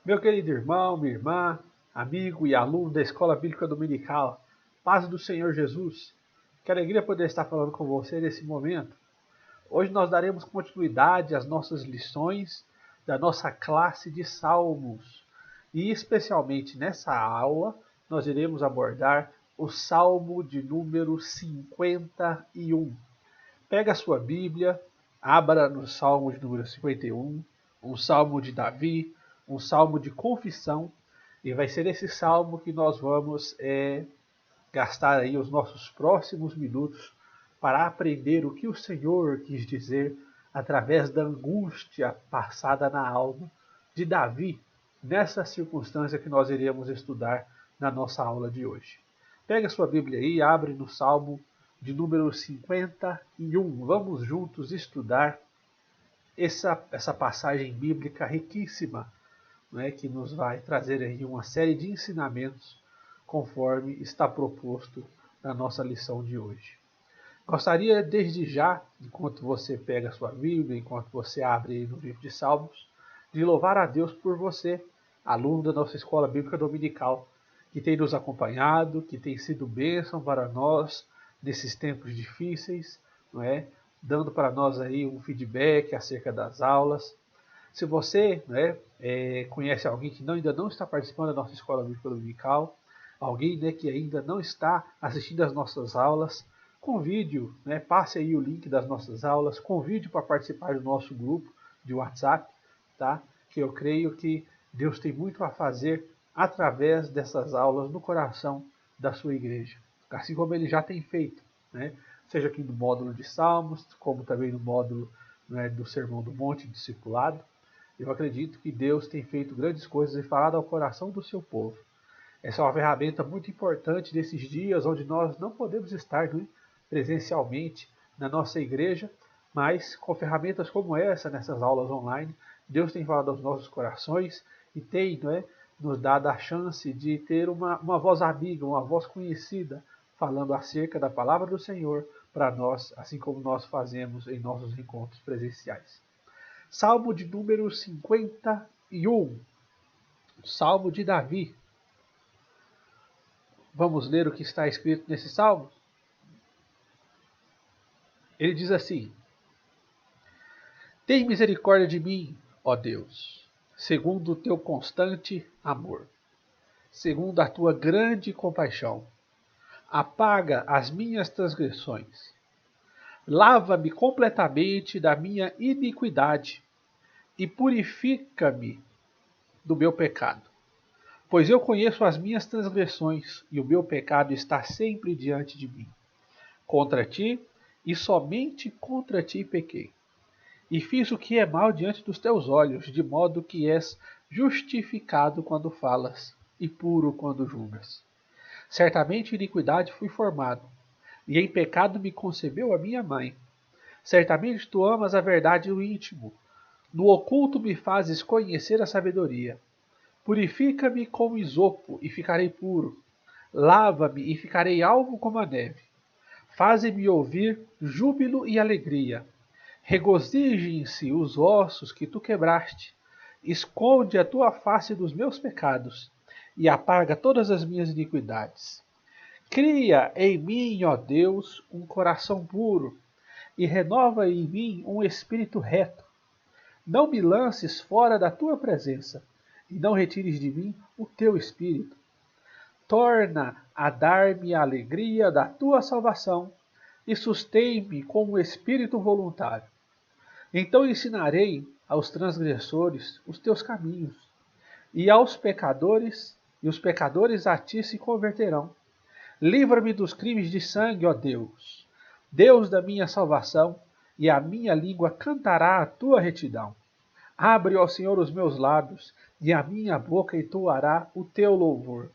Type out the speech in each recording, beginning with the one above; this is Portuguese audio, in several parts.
Meu querido irmão, minha irmã, amigo e aluno da Escola Bíblica Dominical, paz do Senhor Jesus. Que alegria poder estar falando com você nesse momento. Hoje nós daremos continuidade às nossas lições da nossa classe de Salmos. E especialmente nessa aula, nós iremos abordar o Salmo de número 51. Pega a sua Bíblia, abra no Salmo de número 51, um salmo de Davi, um salmo de confissão, e vai ser esse salmo que nós vamos gastar aí os nossos próximos minutos para aprender o que o Senhor quis dizer através da angústia passada na alma de Davi, nessa circunstância que nós iremos estudar na nossa aula de hoje. Pega a sua Bíblia aí, abre no Salmo de número 51. Vamos juntos estudar essa passagem bíblica riquíssima, né, que nos vai trazer aí uma série de ensinamentos conforme está proposto na nossa lição de hoje. Gostaria desde já, enquanto você pega a sua Bíblia, enquanto você abre aí no livro de Salmos, de louvar a Deus por você, aluno da nossa Escola Bíblica Dominical, que tem nos acompanhado, que tem sido bênção para nós nesses tempos difíceis, não é? Dando para nós aí um feedback acerca das aulas. Se você conhece alguém que ainda não está participando da nossa Escola Bíblica Dominical, alguém que ainda não está assistindo às nossas aulas, convide-o, passe aí o link das nossas aulas, convide-o para participar do nosso grupo de WhatsApp, tá? Que eu creio que Deus tem muito a fazer através dessas aulas no coração da sua igreja, assim como Ele já tem feito, né? Seja aqui no módulo de Salmos, como também no módulo do Sermão do Monte, discipulado. Eu acredito que Deus tem feito grandes coisas e falado ao coração do seu povo. Essa é uma ferramenta muito importante nesses dias onde nós não podemos estar presencialmente na nossa igreja, mas com ferramentas como essa, nessas aulas online, Deus tem falado aos nossos corações e tem nos dado a chance de ter uma voz amiga, uma voz conhecida, falando acerca da palavra do Senhor para nós, assim como nós fazemos em nossos encontros presenciais. Salmo de número 51, Salmo de Davi. Vamos ler o que está escrito nesse salmo? Ele diz assim: Tem misericórdia de mim, ó Deus, segundo o teu constante amor, segundo a tua grande compaixão. Apaga as minhas transgressões. Lava-me completamente da minha iniquidade e purifica-me do meu pecado. Pois eu conheço as minhas transgressões e o meu pecado está sempre diante de mim. Contra ti e somente contra ti pequei. E fiz o que é mal diante dos teus olhos, de modo que és justificado quando falas e puro quando julgas. Certamente em iniquidade fui formado, e em pecado me concebeu a minha mãe. Certamente tu amas a verdade no íntimo, no oculto me fazes conhecer a sabedoria. Purifica-me com isopo e ficarei puro. Lava-me e ficarei alvo como a neve. Faze-me ouvir júbilo e alegria. Regozijem-se os ossos que tu quebraste. Esconde a tua face dos meus pecados e apaga todas as minhas iniquidades. Cria em mim, ó Deus, um coração puro e renova em mim um espírito reto. Não me lances fora da tua presença e não retires de mim o teu espírito. Torna a dar-me a alegria da tua salvação e sustém-me com um espírito voluntário. Então ensinarei aos transgressores os teus caminhos, e aos pecadores, e os pecadores a ti se converterão. Livra-me dos crimes de sangue, ó Deus, Deus da minha salvação, e a minha língua cantará a tua retidão. Abre, ó Senhor, os meus lábios, e a minha boca entoará o teu louvor.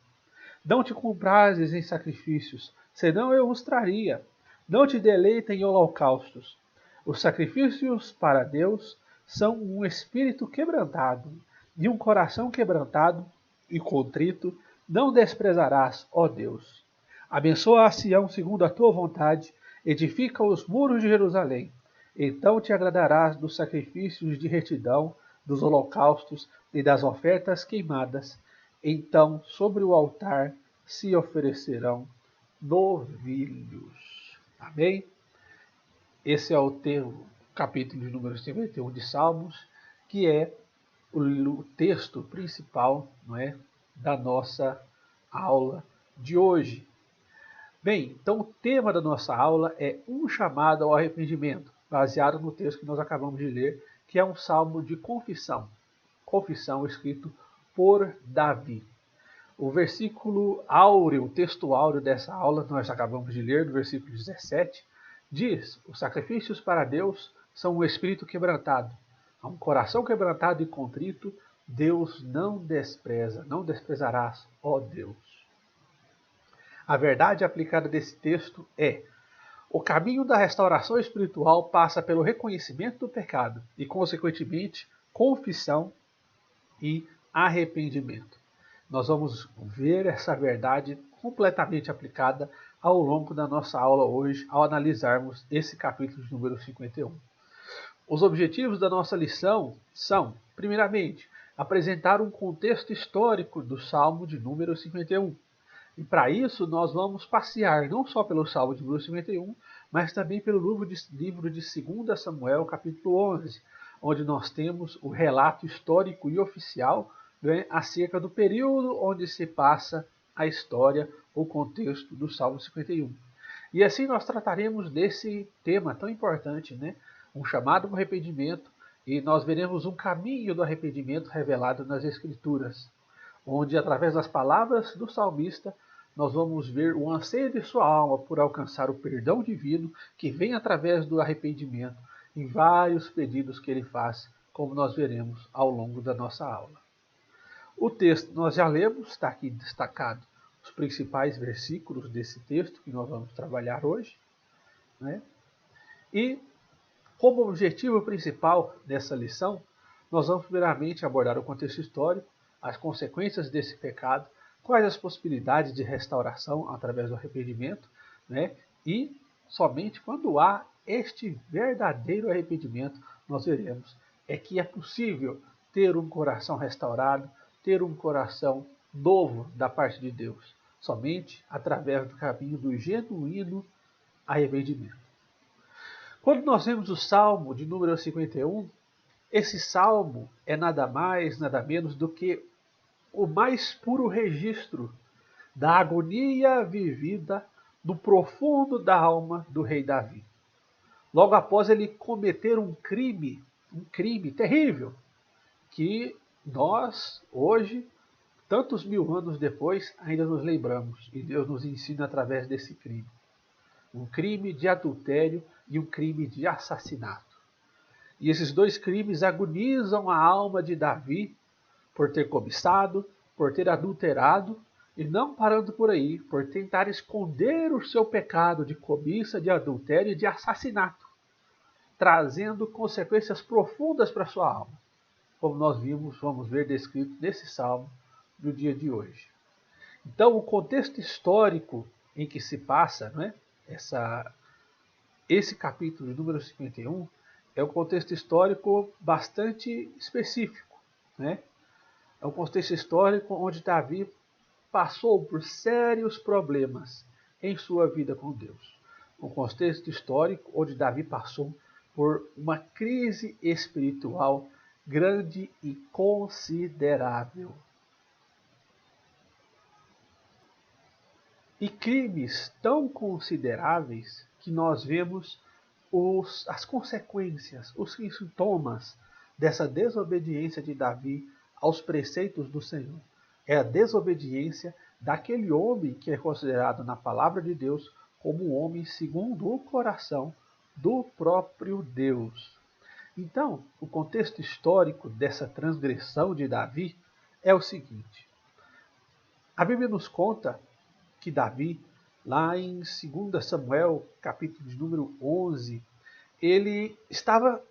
Não te comprases em sacrifícios, senão eu os traria. Não te deleita em holocaustos. Os sacrifícios para Deus são um espírito quebrantado, e um coração quebrantado e contrito não desprezarás, ó Deus. Abençoa a Sião segundo a tua vontade, edifica os muros de Jerusalém. Então te agradarás dos sacrifícios de retidão, dos holocaustos e das ofertas queimadas, então sobre o altar se oferecerão novilhos. Amém? Esse é o capítulo de número 51 de Salmos, que é o texto principal, não é, da nossa aula de hoje. Bem, então o tema da nossa aula é um chamado ao arrependimento, baseado no texto que nós acabamos de ler, que é um salmo de confissão. Confissão escrito por Davi. O versículo áureo, o texto áureo dessa aula, nós acabamos de ler, do versículo 17, diz: os sacrifícios para Deus são um espírito quebrantado. A um coração quebrantado e contrito, Deus não despreza, não desprezarás, ó Deus. A verdade aplicada desse texto é: o caminho da restauração espiritual passa pelo reconhecimento do pecado e, consequentemente, confissão e arrependimento. Nós vamos ver essa verdade completamente aplicada ao longo da nossa aula hoje, ao analisarmos esse capítulo de número 51. Os objetivos da nossa lição são, primeiramente, apresentar um contexto histórico do Salmo de número 51. E para isso nós vamos passear não só pelo Salmo de número 51, mas também pelo livro de 2 Samuel, capítulo 11, onde nós temos o relato histórico e oficial, né, acerca do período onde se passa a história, o contexto do Salmo 51. E assim nós trataremos desse tema tão importante, né, um chamado ao arrependimento, e nós veremos um caminho do arrependimento revelado nas Escrituras, onde, através das palavras do salmista, nós vamos ver o anseio de sua alma por alcançar o perdão divino que vem através do arrependimento em vários pedidos que ele faz, como nós veremos ao longo da nossa aula. O texto nós já lemos, está aqui destacado os principais versículos desse texto que nós vamos trabalhar hoje, né? E como objetivo principal dessa lição, nós vamos primeiramente abordar o contexto histórico, as consequências desse pecado, quais as possibilidades de restauração através do arrependimento, né? E somente quando há este verdadeiro arrependimento, nós veremos que é possível ter um coração restaurado, ter um coração novo da parte de Deus, somente através do caminho do genuíno arrependimento. Quando nós vemos o Salmo de número 51, esse salmo é nada mais, nada menos do que o mais puro registro da agonia vivida no profundo da alma do rei Davi. Logo após ele cometer um crime terrível, que nós, hoje, tantos mil anos depois, ainda nos lembramos, e Deus nos ensina através desse crime. Um crime de adultério e um crime de assassinato. E esses dois crimes agonizam a alma de Davi por ter cobiçado, por ter adulterado, e não parando por aí, por tentar esconder o seu pecado de cobiça, de adultério e de assassinato, trazendo consequências profundas para sua alma, como nós vamos ver descrito nesse salmo do dia de hoje. Então, o contexto histórico em que se passa, né, esse capítulo de número 51 é um contexto histórico bastante específico, né? É um contexto histórico onde Davi passou por sérios problemas em sua vida com Deus. Um contexto histórico onde Davi passou por uma crise espiritual grande e considerável. E crimes tão consideráveis que nós vemos as consequências, os sintomas dessa desobediência de Davi aos preceitos do Senhor. É a desobediência daquele homem que é considerado na palavra de Deus como um homem segundo o coração do próprio Deus. Então, o contexto histórico dessa transgressão de Davi é o seguinte. A Bíblia nos conta que Davi, lá em 2 Samuel, capítulo de número 11, ele estava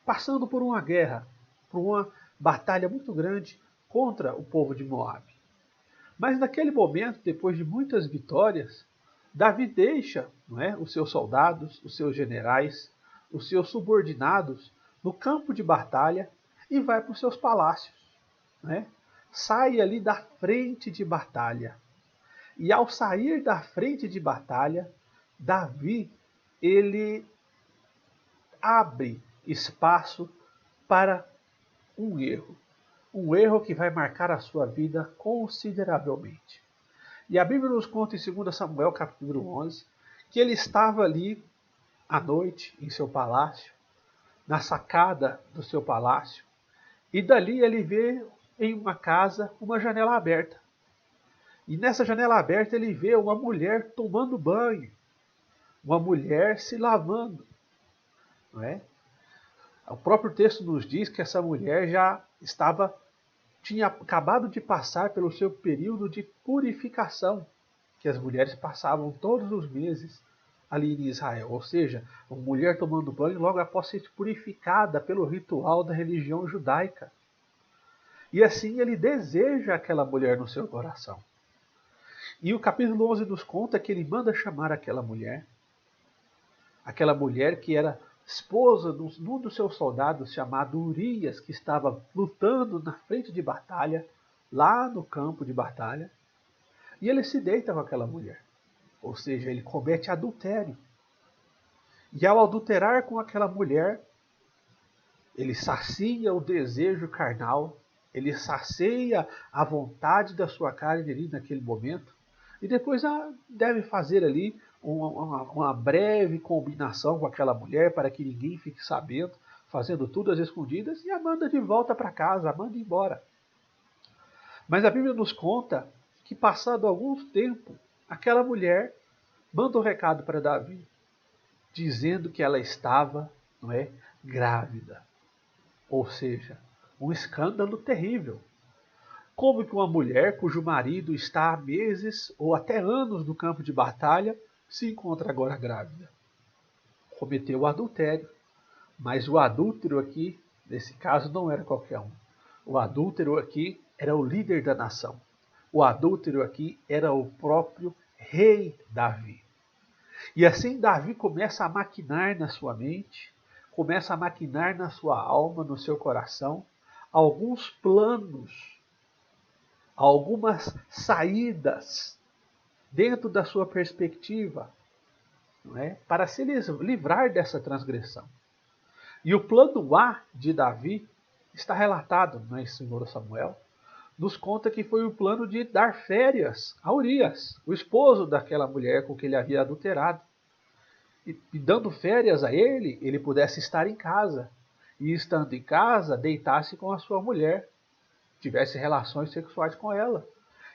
passando por uma guerra, por uma batalha muito grande contra o povo de Moabe. Mas naquele momento, depois de muitas vitórias, Davi deixa, os seus soldados, os seus generais, os seus subordinados no campo de batalha e vai para os seus palácios, né? Sai ali da frente de batalha. E ao sair da frente de batalha, Davi, ele abre espaço para um erro. Um erro que vai marcar a sua vida consideravelmente. E a Bíblia nos conta em 2 Samuel, capítulo 11, que ele estava ali à noite em seu palácio, na sacada do seu palácio, e dali ele vê em uma casa uma janela aberta. E nessa janela aberta ele vê uma mulher tomando banho, uma mulher se lavando, não é? O próprio texto nos diz que essa mulher tinha acabado de passar pelo seu período de purificação, que as mulheres passavam todos os meses ali em Israel. Ou seja, uma mulher tomando banho logo após ser purificada pelo ritual da religião judaica. E assim ele deseja aquela mulher no seu coração. E o capítulo 11 nos conta que ele manda chamar aquela mulher que era esposa de um dos seus soldados chamado Urias, que estava lutando na frente de batalha, lá no campo de batalha, e ele se deita com aquela mulher. Ou seja, ele comete adultério. E ao adulterar com aquela mulher, ele sacia o desejo carnal, ele sacia a vontade da sua carne ali naquele momento, e depois deve fazer ali uma breve combinação com aquela mulher para que ninguém fique sabendo, fazendo tudo às escondidas, e a manda de volta para casa, a manda embora. Mas a Bíblia nos conta que, passado algum tempo, aquela mulher manda um recado para Davi, dizendo que ela estava, não é, grávida. Ou seja, um escândalo terrível. Como que uma mulher cujo marido está há meses ou até anos no campo de batalha se encontra agora grávida? Cometeu o adultério. Mas o adúltero aqui, nesse caso, não era qualquer um. O adúltero aqui era o líder da nação. O adúltero aqui era o próprio rei Davi. E assim Davi começa a maquinar na sua mente, começa a maquinar na sua alma, no seu coração, alguns planos, algumas saídas dentro da sua perspectiva, não é? Para se livrar dessa transgressão. E o plano A de Davi está relatado em 2 Samuel, nos conta que foi o plano de dar férias a Urias, o esposo daquela mulher com que ele havia adulterado. E dando férias a ele, ele pudesse estar em casa. E estando em casa, deitasse com a sua mulher, tivesse relações sexuais com ela.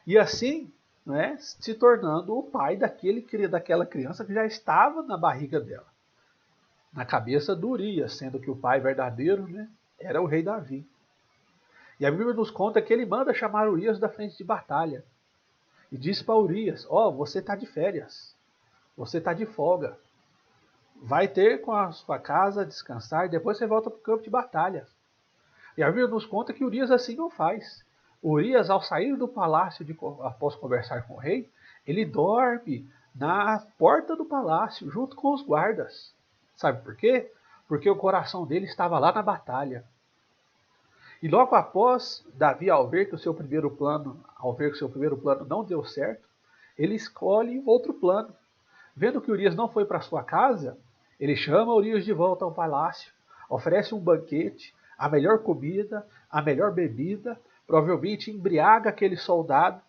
E assim, não é, se tornando o pai daquela criança que já estava na barriga dela. Na cabeça de Urias, sendo que o pai verdadeiro, né, era o rei Davi. E a Bíblia nos conta que ele manda chamar Urias da frente de batalha. E diz para Urias, você está de férias, você está de folga. Vai ter com a sua casa, descansar, e depois você volta para o campo de batalha. E a Bíblia nos conta que Urias assim não faz. Urias, ao sair do palácio após conversar com o rei, ele dorme na porta do palácio, junto com os guardas. Sabe por quê? Porque o coração dele estava lá na batalha. E logo após Davi, ao ver que o seu primeiro plano não deu certo, ele escolhe outro plano. Vendo que Urias não foi para sua casa, ele chama Urias de volta ao palácio, oferece um banquete, a melhor comida, a melhor bebida, provavelmente embriaga aquele soldado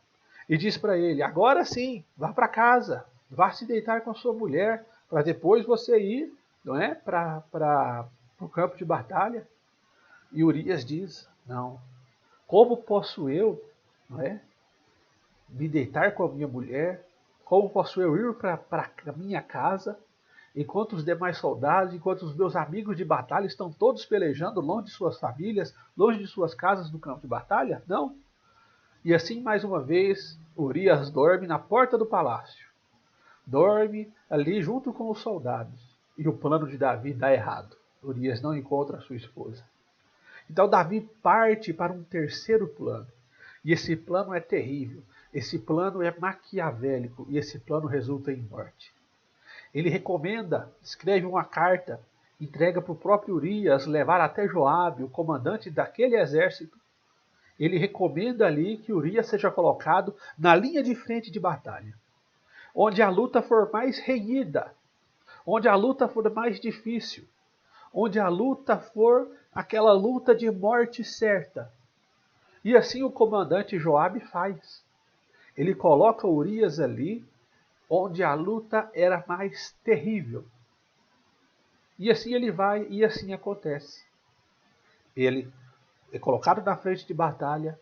e diz para ele, agora sim, vá para casa, vá se deitar com a sua mulher, para depois você ir, não é, para o campo de batalha. E Urias diz, não, como posso eu, não é, me deitar com a minha mulher, como posso eu ir para a minha casa, enquanto os demais soldados, enquanto os meus amigos de batalha estão todos pelejando longe de suas famílias, longe de suas casas no campo de batalha? Não. E assim, mais uma vez, Urias dorme na porta do palácio. Dorme ali junto com os soldados. E o plano de Davi dá errado. Urias não encontra a sua esposa. Então Davi parte para um terceiro plano. E esse plano é terrível. Esse plano é maquiavélico. E esse plano resulta em morte. Ele escreve uma carta entrega para o próprio Urias levar até Joabe, o comandante daquele exército. Ele recomenda ali que Urias seja colocado na linha de frente de batalha, onde a luta for mais renhida, onde a luta for mais difícil, onde a luta for aquela luta de morte certa. E assim o comandante Joabe faz. Ele coloca Urias ali, onde a luta era mais terrível. E assim ele vai, e assim acontece. Ele é colocado na frente de batalha,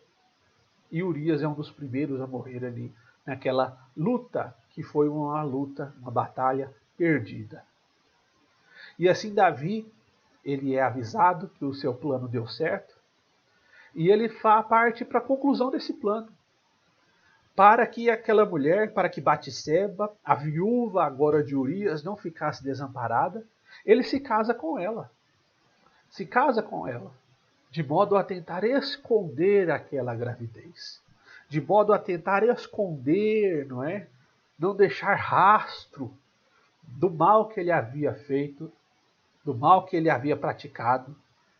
e Urias é um dos primeiros a morrer ali, naquela luta que foi uma luta, uma batalha perdida. E assim Davi, ele é avisado que o seu plano deu certo, e ele parte para a conclusão desse plano. Para que aquela mulher, para que Batseba, a viúva agora de Urias, não ficasse desamparada, ele se casa com ela. Se casa com ela, de modo a tentar esconder aquela gravidez. De modo a tentar esconder, não é? Não deixar rastro do mal que ele havia feito, do mal que ele havia praticado,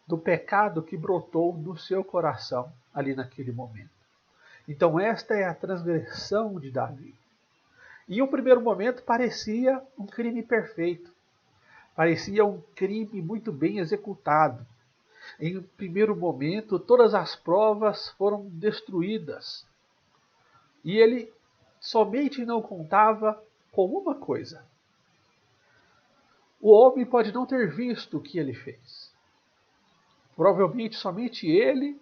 do pecado que brotou no seu coração ali naquele momento. Então esta é a transgressão de Davi. Em um primeiro momento parecia um crime perfeito. Parecia um crime muito bem executado. Em um primeiro momento, todas as provas foram destruídas. E ele somente não contava com uma coisa. O homem pode não ter visto o que ele fez. Provavelmente somente ele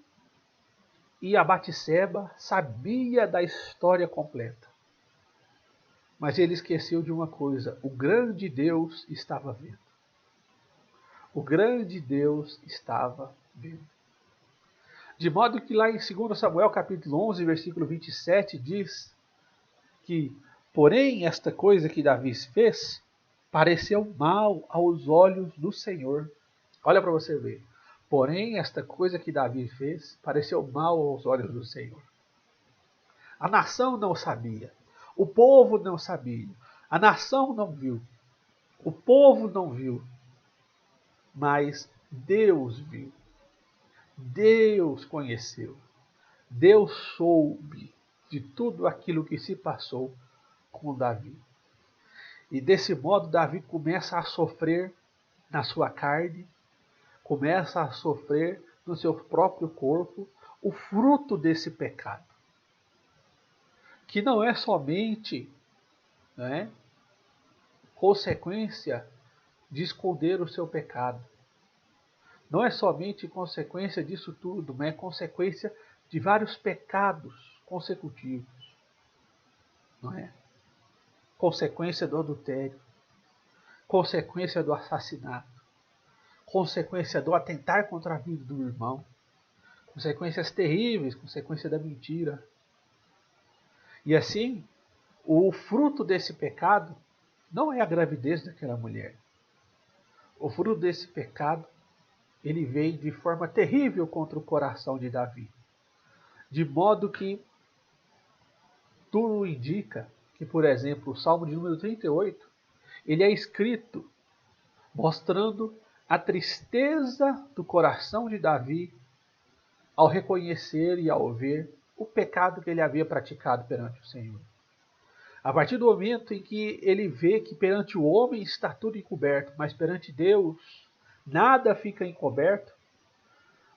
e a Batseba sabia da história completa. Mas ele esqueceu de uma coisa: o grande Deus estava vendo. O grande Deus estava vendo. De modo que lá em 2 Samuel capítulo 11, versículo 27, diz que, porém, esta coisa que Davi fez pareceu mal aos olhos do Senhor. Olha para você ver. Porém, esta coisa que Davi fez pareceu mal aos olhos do Senhor. A nação não sabia. O povo não sabia. A nação não viu. O povo não viu. Mas Deus viu. Deus conheceu. Deus soube de tudo aquilo que se passou com Davi. E desse modo Davi começa a sofrer na sua carne, começa a sofrer no seu próprio corpo o fruto desse pecado. Que não é somente, né, consequência de esconder o seu pecado. Não é somente consequência disso tudo, mas é consequência de vários pecados consecutivos. Não é? Consequência do adultério, consequência do assassinato, consequência do atentar contra a vida do irmão, consequências terríveis, consequência da mentira. E assim, o fruto desse pecado não é a gravidez daquela mulher. O fruto desse pecado, ele veio de forma terrível contra o coração de Davi. De modo que tudo indica que, por exemplo, o Salmo de número 38, ele é escrito mostrando a tristeza do coração de Davi ao reconhecer e ao ver o pecado que ele havia praticado perante o Senhor. A partir do momento em que ele vê que perante o homem está tudo encoberto, mas perante Deus nada fica encoberto,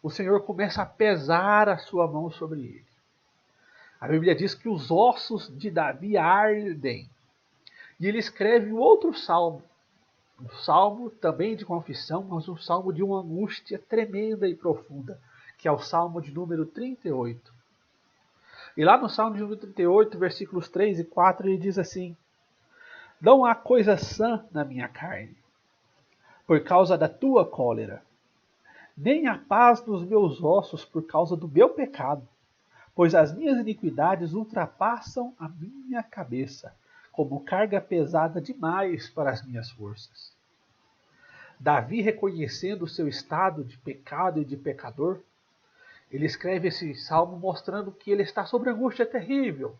o Senhor começa a pesar a sua mão sobre ele. A Bíblia diz que os ossos de Davi ardem. E ele escreve um outro salmo. Um salmo também de confissão, mas um salmo de uma angústia tremenda e profunda, que é o salmo de número 38. E lá no salmo de número 38, versículos 3 e 4, ele diz assim: não há coisa sã na minha carne, por causa da tua cólera, nem há paz nos meus ossos por causa do meu pecado, pois as minhas iniquidades ultrapassam a minha cabeça, como carga pesada demais para as minhas forças. Davi, reconhecendo o seu estado de pecado e de pecador, ele escreve esse salmo mostrando que ele está sob angústia terrível,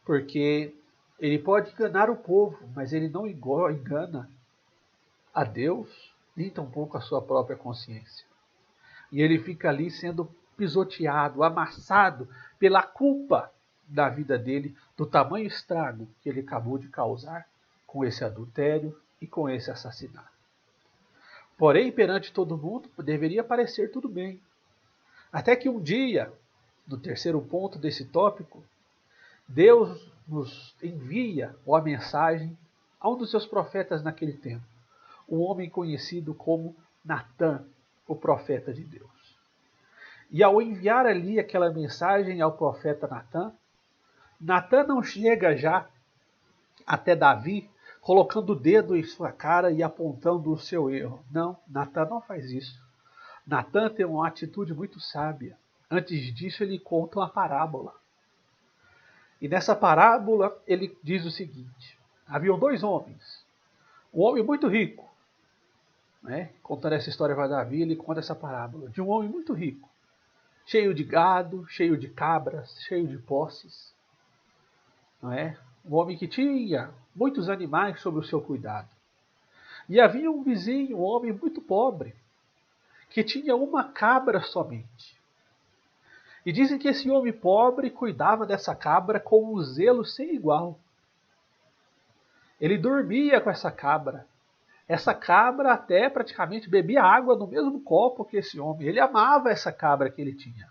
porque ele pode enganar o povo, mas ele não engana a Deus, nem tampouco a sua própria consciência. E ele fica ali sendo pisoteado, amassado pela culpa da vida dele, do tamanho estrago que ele acabou de causar com esse adultério e com esse assassinato. Porém, perante todo mundo, deveria parecer tudo bem. Até que um dia, no terceiro ponto desse tópico, Deus nos envia uma mensagem a um dos seus profetas naquele tempo, um homem conhecido como Natã, o profeta de Deus. E ao enviar ali aquela mensagem ao profeta Natã, Natã não chega já até Davi colocando o dedo em sua cara e apontando o seu erro. Não, Natã não faz isso. Natã tem uma atitude muito sábia. Antes disso, ele conta uma parábola. E nessa parábola, ele diz o seguinte: haviam dois homens. Um homem muito rico, né? Contando essa história para Davi, ele conta essa parábola de um homem muito rico, cheio de gado, cheio de cabras, cheio de posses. Não é? Um homem que tinha muitos animais sob o seu cuidado. E havia um vizinho, um homem muito pobre, que tinha uma cabra somente. E dizem que esse homem pobre cuidava dessa cabra com um zelo sem igual. Ele dormia com essa cabra. Essa cabra até praticamente bebia água no mesmo copo que esse homem. Ele amava essa cabra que ele tinha.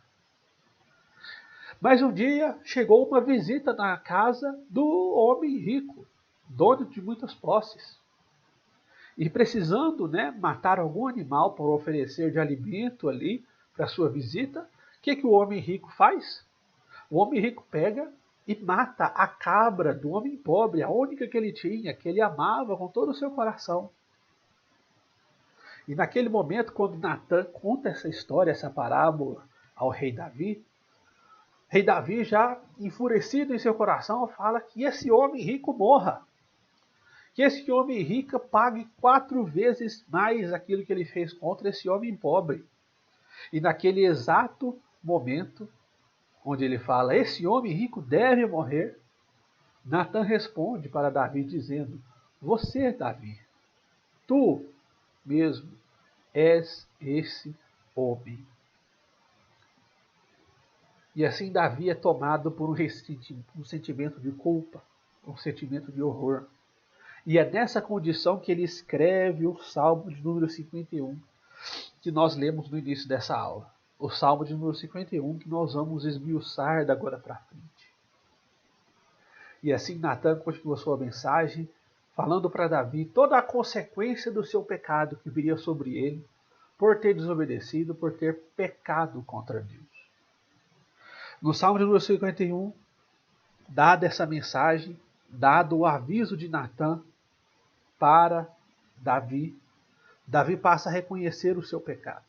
Mas um dia chegou uma visita na casa do homem rico, dono de muitas posses. E precisando, né, matar algum animal para oferecer de alimento ali para sua visita, o que o homem rico faz? O homem rico pega e mata a cabra do homem pobre, a única que ele tinha, que ele amava com todo o seu coração. E naquele momento, quando Natã conta essa história, essa parábola ao rei Davi, o rei Davi, já enfurecido em seu coração, fala que esse homem rico morra. Que esse homem rico pague 4 vezes mais aquilo que ele fez contra esse homem pobre. E naquele exato momento, onde ele fala, esse homem rico deve morrer, Natã responde para Davi dizendo, você, Davi, tu mesmo és esse homem. E assim Davi é tomado por um sentimento de culpa, um sentimento de horror. E é nessa condição que ele escreve o Salmo de número 51, que nós lemos no início dessa aula. O Salmo de número 51, que nós vamos esmiuçar da agora para frente. E assim Natã continua sua mensagem, falando para Davi toda a consequência do seu pecado que viria sobre ele, por ter desobedecido, por ter pecado contra Deus. No Salmo de número 51, dada essa mensagem, dado o aviso de Natã para Davi, Davi passa a reconhecer o seu pecado.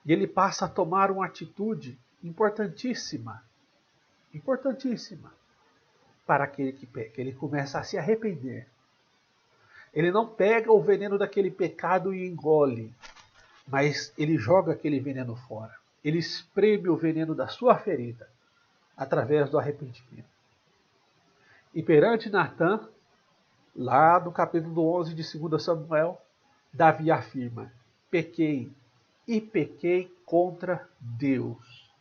E ele passa a tomar uma atitude importantíssima, para aquele que peca. Ele começa a se arrepender. Ele não pega o veneno daquele pecado e engole, mas ele joga aquele veneno fora. Ele espreme o veneno da sua ferida através do arrependimento. E perante Natã, lá no capítulo 11 de 2 Samuel, Davi afirma, pequei contra Deus.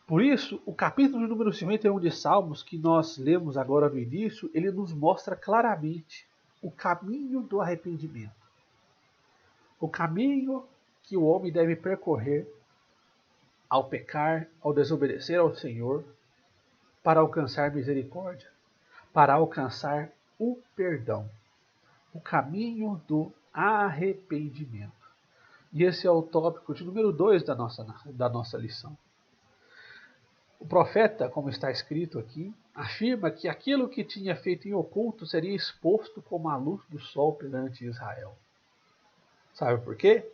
Por isso, o capítulo número 51 de Salmos, que nós lemos agora no início, ele nos mostra claramente o caminho do arrependimento. O caminho que o homem deve percorrer ao pecar, ao desobedecer ao Senhor, para alcançar misericórdia, para alcançar o perdão. O caminho do arrependimento. E esse é o tópico de número 2 da nossa lição. O profeta, como está escrito aqui, afirma que aquilo que tinha feito em oculto seria exposto como a luz do sol perante Israel. Sabe por quê?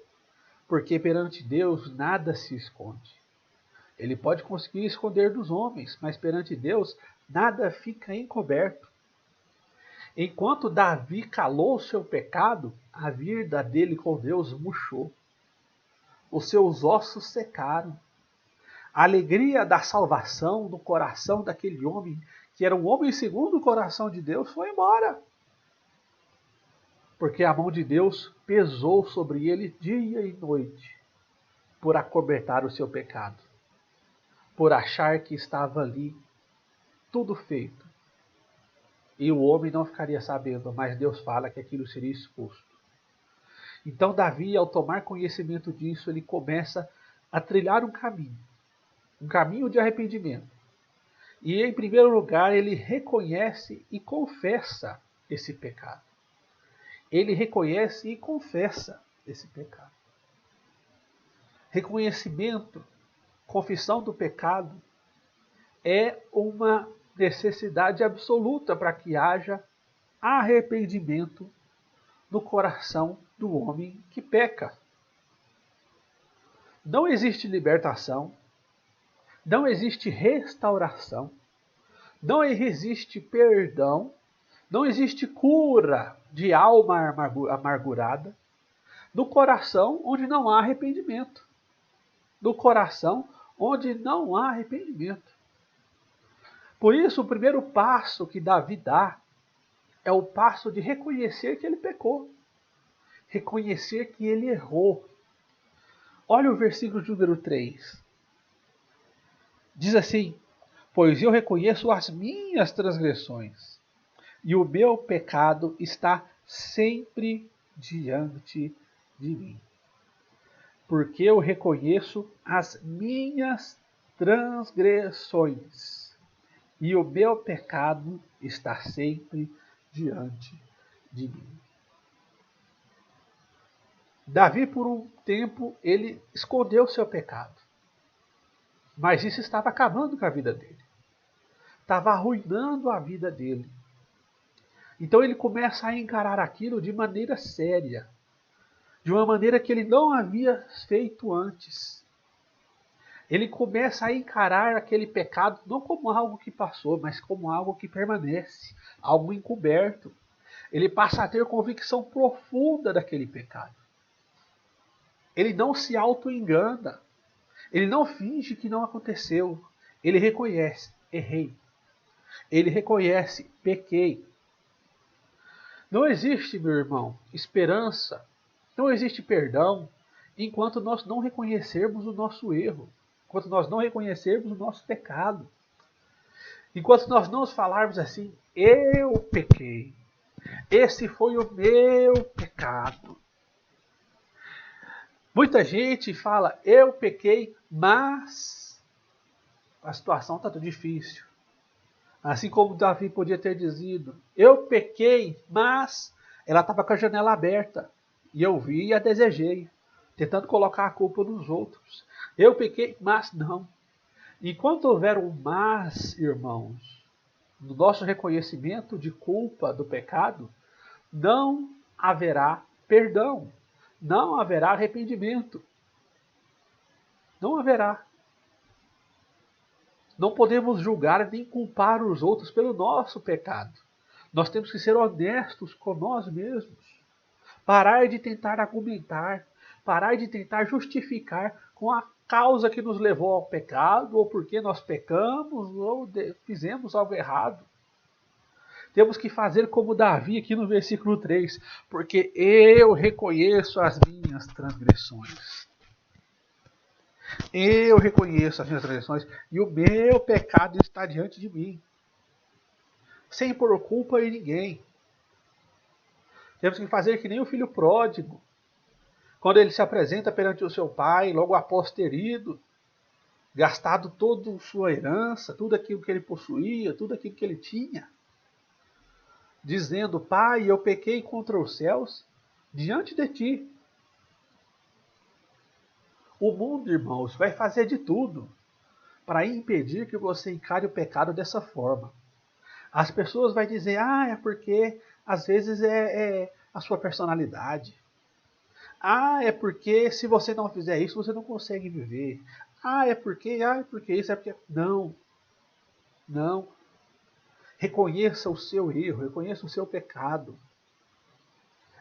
Porque perante Deus nada se esconde. Ele pode conseguir esconder dos homens, mas perante Deus nada fica encoberto. Enquanto Davi calou o seu pecado, a vida dele com Deus murchou. Os seus ossos secaram. A alegria da salvação no coração daquele homem, que era um homem segundo o coração de Deus, foi embora. Porque a mão de Deus pesou sobre ele dia e noite por acobertar o seu pecado, por achar que estava ali tudo feito. E o homem não ficaria sabendo, mas Deus fala que aquilo seria exposto. Então Davi, ao tomar conhecimento disso, ele começa a trilhar um caminho de arrependimento. E em primeiro lugar, ele reconhece e confessa esse pecado. Ele reconhece e confessa esse pecado. Reconhecimento, confissão do pecado é uma necessidade absoluta para que haja arrependimento no coração do homem que peca. Não existe libertação, não existe restauração, não existe perdão, não existe cura de alma amargurada no coração onde não há arrependimento. No coração onde não há arrependimento. Por isso, o primeiro passo que Davi dá é o passo de reconhecer que ele pecou. Reconhecer que ele errou. Olha o versículo de número 3. Diz assim: pois eu reconheço as minhas transgressões, e o meu pecado está sempre diante de mim. Porque eu reconheço as minhas transgressões, e o meu pecado está sempre diante de mim. Davi, por um tempo, ele escondeu seu pecado. Mas isso estava acabando com a vida dele. Estava arruinando a vida dele. Então ele começa a encarar aquilo de maneira séria. De uma maneira que ele não havia feito antes. Ele começa a encarar aquele pecado não como algo que passou, mas como algo que permanece. Algo encoberto. Ele passa a ter convicção profunda daquele pecado. Ele não se auto-engana. Ele não finge que não aconteceu. Ele reconhece, errei. Ele reconhece, pequei. Não existe, meu irmão, esperança. Não existe perdão enquanto nós não reconhecermos o nosso erro. Enquanto nós não reconhecermos o nosso pecado. Enquanto nós não falarmos assim, eu pequei. Esse foi o meu pecado. Muita gente fala, eu pequei, mas a situação está difícil. Assim como Davi podia ter dizido, eu pequei, mas ela estava com a janela aberta. E eu vi e a desejei, tentando colocar a culpa nos outros. Eu pequei, mas não. Enquanto houver um mas, irmãos, no nosso reconhecimento de culpa do pecado, não haverá perdão. Não haverá arrependimento. Não haverá. Não podemos julgar nem culpar os outros pelo nosso pecado. Nós temos que ser honestos com nós mesmos. Parar de tentar argumentar. Parar de tentar justificar com a causa que nos levou ao pecado, ou porque nós pecamos, ou fizemos algo errado. Temos que fazer como Davi aqui no versículo 3, porque eu reconheço as minhas transgressões. Eu reconheço as minhas transgressões e o meu pecado está diante de mim. Sem pôr culpa em ninguém. Temos que fazer que nem o filho pródigo. Quando ele se apresenta perante o seu pai, logo após ter ido, gastado toda a sua herança, tudo aquilo que ele possuía, tudo aquilo que ele tinha. Dizendo, pai, eu pequei contra os céus diante de ti. O mundo, irmãos, vai fazer de tudo para impedir que você encare o pecado dessa forma. As pessoas vão dizer, é porque às vezes é a sua personalidade. É porque se você não fizer isso, você não consegue viver. É porque isso, é porque... Não. Não. Reconheça o seu erro, reconheça o seu pecado.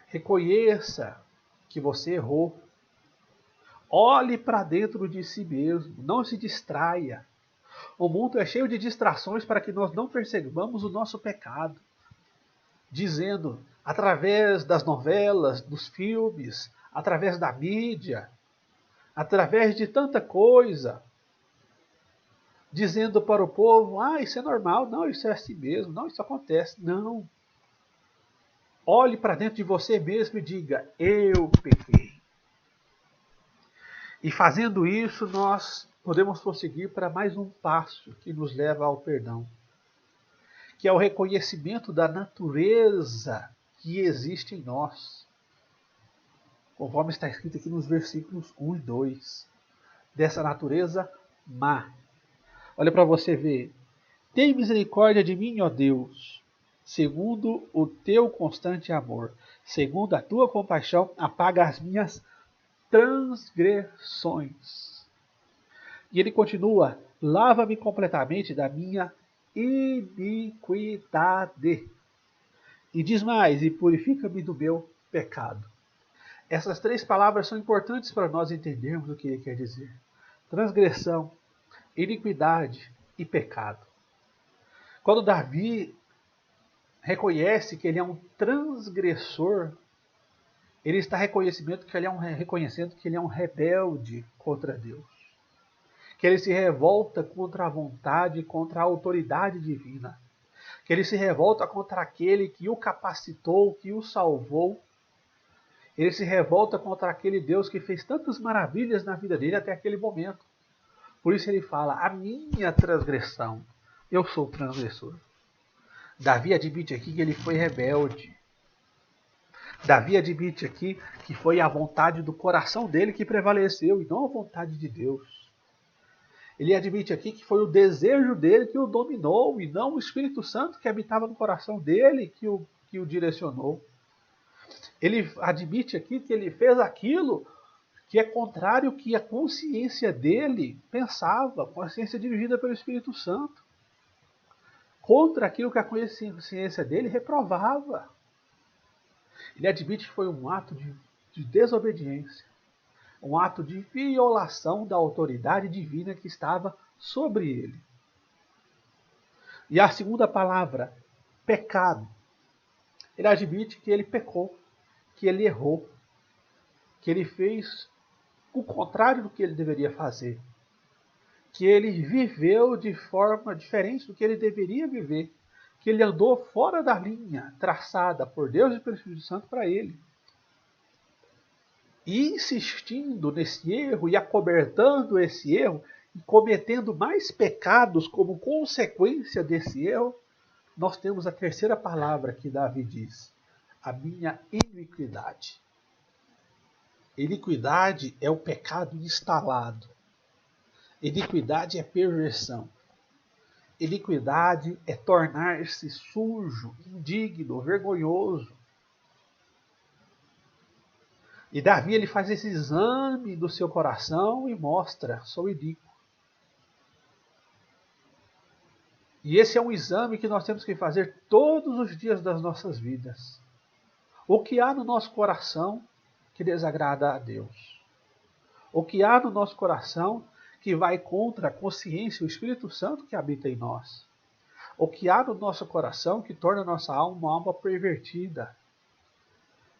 Reconheça que você errou. Olhe para dentro de si mesmo, não se distraia. O mundo é cheio de distrações para que nós não percebamos o nosso pecado. Dizendo, através das novelas, dos filmes, através da mídia, através de tanta coisa, dizendo para o povo, isso é normal, não, isso é assim mesmo, não, isso acontece. Não. Olhe para dentro de você mesmo e diga, eu pequei. E fazendo isso, nós podemos prosseguir para mais um passo que nos leva ao perdão, que é o reconhecimento da natureza que existe em nós, conforme está escrito aqui nos versículos 1 e 2, dessa natureza má. Olha para você ver. Tem misericórdia de mim, ó Deus, segundo o teu constante amor, segundo a tua compaixão, apaga as minhas transgressões. E ele continua, lava-me completamente da minha iniquidade. E diz mais, e purifica-me do meu pecado. Essas três palavras são importantes para nós entendermos o que ele quer dizer. Transgressão, iniquidade e pecado. Quando Davi reconhece que ele é um transgressor, ele está reconhecendo que ele é um rebelde contra Deus. Que ele se revolta contra a vontade, contra a autoridade divina. Que ele se revolta contra aquele que o capacitou, que o salvou. Ele se revolta contra aquele Deus que fez tantas maravilhas na vida dele até aquele momento. Por isso ele fala, a minha transgressão, eu sou transgressor. Davi admite aqui que ele foi rebelde. Davi admite aqui que foi a vontade do coração dele que prevaleceu e não a vontade de Deus. Ele admite aqui que foi o desejo dele que o dominou e não o Espírito Santo que habitava no coração dele que o direcionou. Ele admite aqui que ele fez aquilo que é contrário ao que a consciência dele pensava, a consciência dirigida pelo Espírito Santo. Contra aquilo que a consciência dele reprovava. Ele admite que foi um ato de desobediência, um ato de violação da autoridade divina que estava sobre ele. E a segunda palavra, pecado. Ele admite que ele pecou, que ele errou, que ele fez o contrário do que ele deveria fazer, que ele viveu de forma diferente do que ele deveria viver, que ele andou fora da linha traçada por Deus e pelo Espírito Santo para ele. E insistindo nesse erro e acobertando esse erro e cometendo mais pecados como consequência desse erro, nós temos a terceira palavra que Davi diz, a minha iniquidade. Iniquidade é o pecado instalado. Iniquidade é perversão. Iniquidade é tornar-se sujo, indigno, vergonhoso. E Davi ele faz esse exame do seu coração e mostra, sou iníquo. E esse é um exame que nós temos que fazer todos os dias das nossas vidas. O que há no nosso coração que desagrada a Deus? O que há no nosso coração que vai contra a consciência, o Espírito Santo que habita em nós? O que há no nosso coração que torna a nossa alma uma alma pervertida?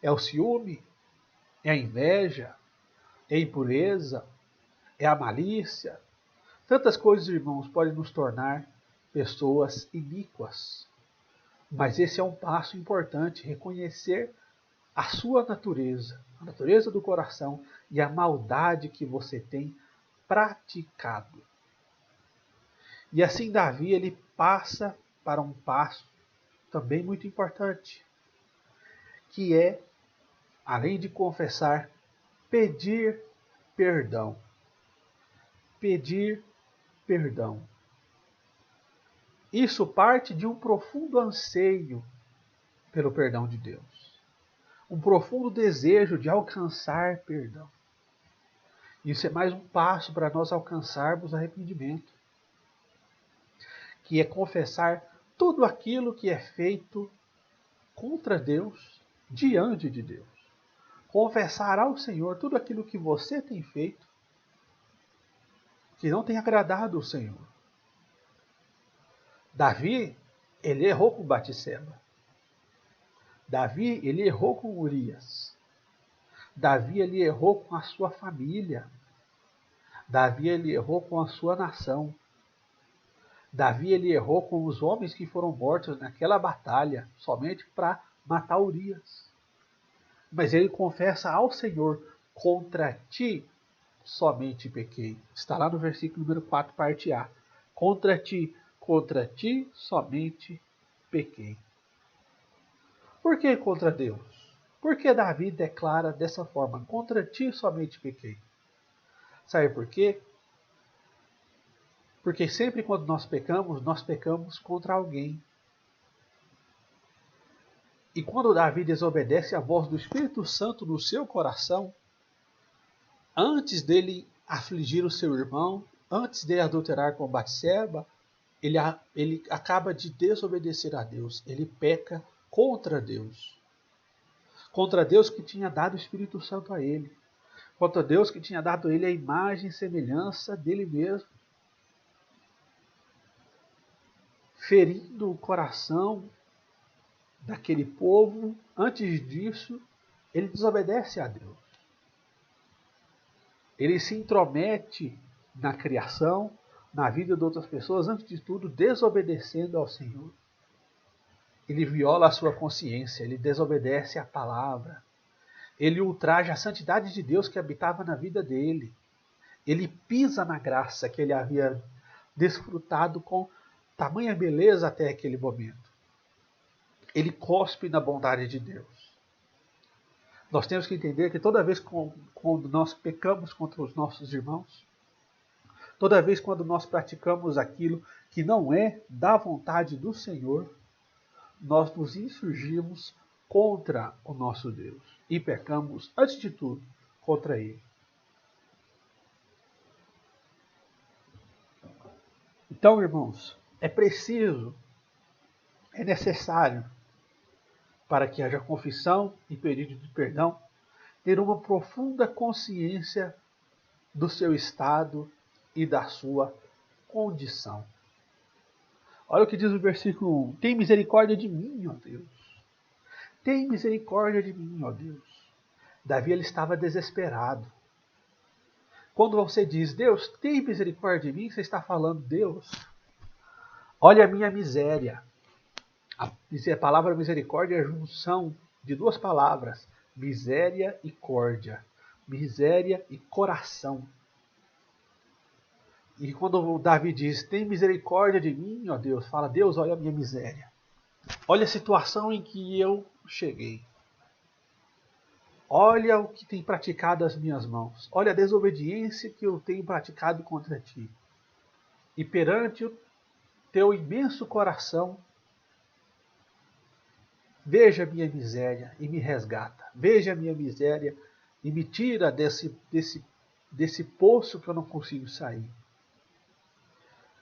É o ciúme? É a inveja? É a impureza? É a malícia? Tantas coisas, irmãos, podem nos tornar pessoas iníquas. Mas esse é um passo importante, reconhecer a sua natureza, a natureza do coração e a maldade que você tem praticado. E assim Davi ele passa para um passo também muito importante, que é, além de confessar, pedir perdão. Pedir perdão. Isso parte de um profundo anseio pelo perdão de Deus. Um profundo desejo de alcançar perdão. Isso é mais um passo para nós alcançarmos arrependimento, que é confessar tudo aquilo que é feito contra Deus, diante de Deus. Confessar ao Senhor tudo aquilo que você tem feito, que não tem agradado o Senhor. Davi, ele errou com Batseba. Davi, ele errou com Urias. Davi, ele errou com a sua família. Davi, ele errou com a sua nação. Davi, ele errou com os homens que foram mortos naquela batalha, somente para matar Urias. Mas ele confessa ao Senhor: contra ti somente pequei. Está lá no versículo número 4, parte A. Contra ti somente pequei. Por que contra Deus? Por que Davi declara dessa forma: contra ti somente pequei? Sabe por quê? Porque sempre quando nós pecamos contra alguém. E quando Davi desobedece à voz do Espírito Santo no seu coração, antes dele afligir o seu irmão, antes de adulterar com Batseba, ele acaba de desobedecer a Deus. Ele peca contra Deus. Contra Deus que tinha dado o Espírito Santo a ele. Contra Deus que tinha dado a ele a imagem e semelhança dele mesmo. Ferindo o coração daquele povo, antes disso, ele desobedece a Deus. Ele se intromete na criação, na vida de outras pessoas, antes de tudo, desobedecendo ao Senhor. Ele viola a sua consciência, ele desobedece à palavra. Ele ultraja a santidade de Deus que habitava na vida dele. Ele pisa na graça que ele havia desfrutado com tamanha beleza até aquele momento. Ele cospe na bondade de Deus. Nós temos que entender que toda vez quando nós pecamos contra os nossos irmãos, toda vez quando nós praticamos aquilo que não é da vontade do Senhor, nós nos insurgimos contra o nosso Deus e pecamos, antes de tudo, contra Ele. Então, irmãos, é preciso, é necessário, para que haja confissão e pedido de perdão, ter uma profunda consciência do seu estado e da sua condição. Olha o que diz o versículo 1. Tem misericórdia de mim, ó Deus. Tem misericórdia de mim, ó Deus. Davi, ele estava desesperado. Quando você diz, Deus, tem misericórdia de mim, você está falando, Deus, olha a minha miséria. A palavra misericórdia é a junção de duas palavras, miséria e córdia. Miséria e coração. E quando Davi diz, tem misericórdia de mim, ó Deus, fala, Deus, olha a minha miséria. Olha a situação em que eu cheguei. Olha o que tem praticado as minhas mãos. Olha a desobediência que eu tenho praticado contra ti. E perante o teu imenso coração, veja a minha miséria e me resgata. Veja a minha miséria e me tira desse poço que eu não consigo sair.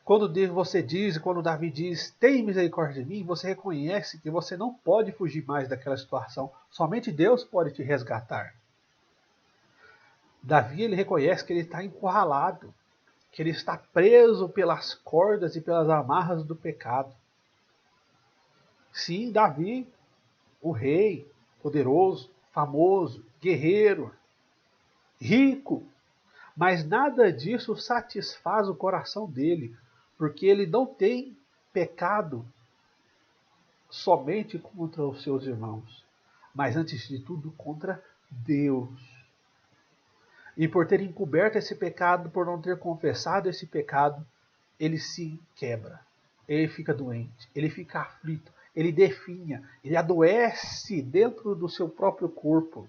Quando Davi diz, tem misericórdia de mim, você reconhece que você não pode fugir mais daquela situação. Somente Deus pode te resgatar. Davi, ele reconhece que ele está encurralado, que ele está preso pelas cordas e pelas amarras do pecado. Sim, Davi, o rei, poderoso, famoso, guerreiro, rico, mas nada disso satisfaz o coração dele, porque ele não tem pecado somente contra os seus irmãos, mas antes de tudo contra Deus. E por ter encoberto esse pecado, por não ter confessado esse pecado, ele se quebra, ele fica doente, ele fica aflito, ele definha, ele adoece dentro do seu próprio corpo.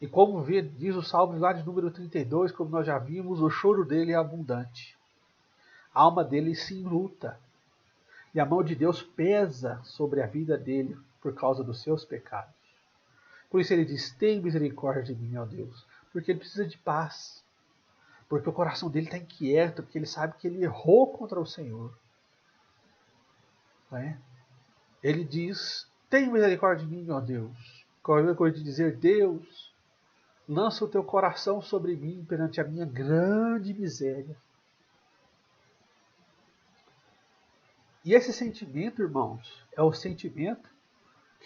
E como diz o Salmo lá de número 32, como nós já vimos, o choro dele é abundante. A alma dele se enluta. E a mão de Deus pesa sobre a vida dele por causa dos seus pecados. Por isso ele diz, tem misericórdia de mim, ó Deus. Porque ele precisa de paz. Porque o coração dele está inquieto, porque ele sabe que ele errou contra o Senhor. Não é? Ele diz, tem misericórdia de mim, ó Deus. Qualquer coisa de dizer, Deus, lança o teu coração sobre mim perante a minha grande miséria. E esse sentimento, irmãos, é o sentimento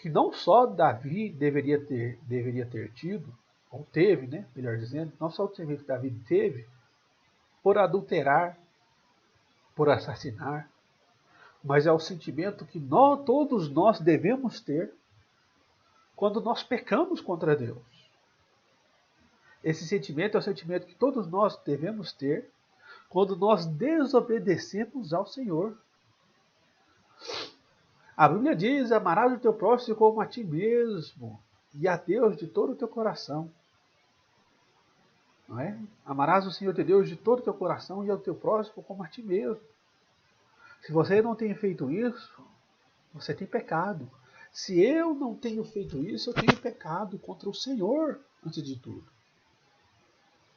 que não só Davi deveria ter tido, ou teve, né, melhor dizendo, não só o sentimento que Davi teve por adulterar, por assassinar, mas é o sentimento que todos nós devemos ter quando nós pecamos contra Deus. Esse sentimento é o sentimento que todos nós devemos ter quando nós desobedecemos ao Senhor. A Bíblia diz: amarás o teu próximo como a ti mesmo, e a Deus de todo o teu coração. Não é? Amarás o Senhor teu Deus de todo o teu coração e ao teu próximo como a ti mesmo. Se você não tem feito isso, você tem pecado. Se eu não tenho feito isso, eu tenho pecado contra o Senhor, antes de tudo.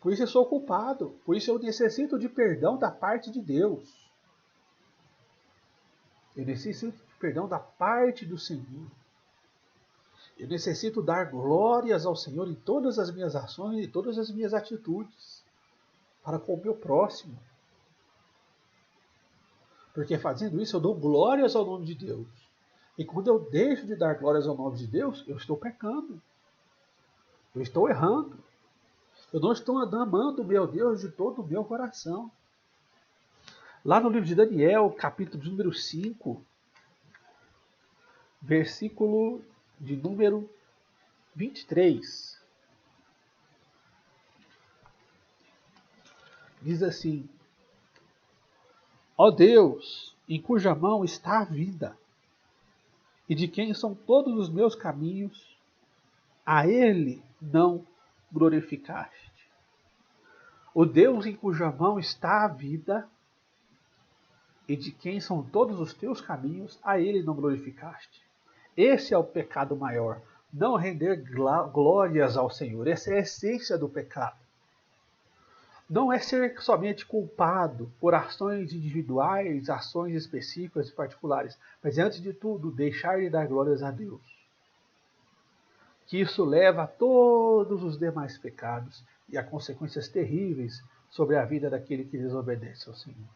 Por isso eu sou culpado. Por isso eu necessito de perdão da parte de Deus. Eu necessito de perdão da parte do Senhor. Eu necessito dar glórias ao Senhor em todas as minhas ações e todas as minhas atitudes para com o meu próximo. Porque fazendo isso eu dou glórias ao nome de Deus. E quando eu deixo de dar glórias ao nome de Deus, eu estou pecando. Eu estou errando. Eu não estou amando o meu Deus de todo o meu coração. Lá no livro de Daniel, capítulo de número 5, versículo de número 23, diz assim: ó Deus, em cuja mão está a vida, e de quem são todos os meus caminhos, a Ele não glorificaste. O Deus em cuja mão está a vida, e de quem são todos os teus caminhos, a Ele não glorificaste. Esse é o pecado maior, não render glórias ao Senhor. Essa é a essência do pecado. Não é ser somente culpado por ações individuais, ações específicas e particulares, mas antes de tudo, deixar de dar glórias a Deus. Que isso leva a todos os demais pecados e a consequências terríveis sobre a vida daquele que desobedece ao Senhor.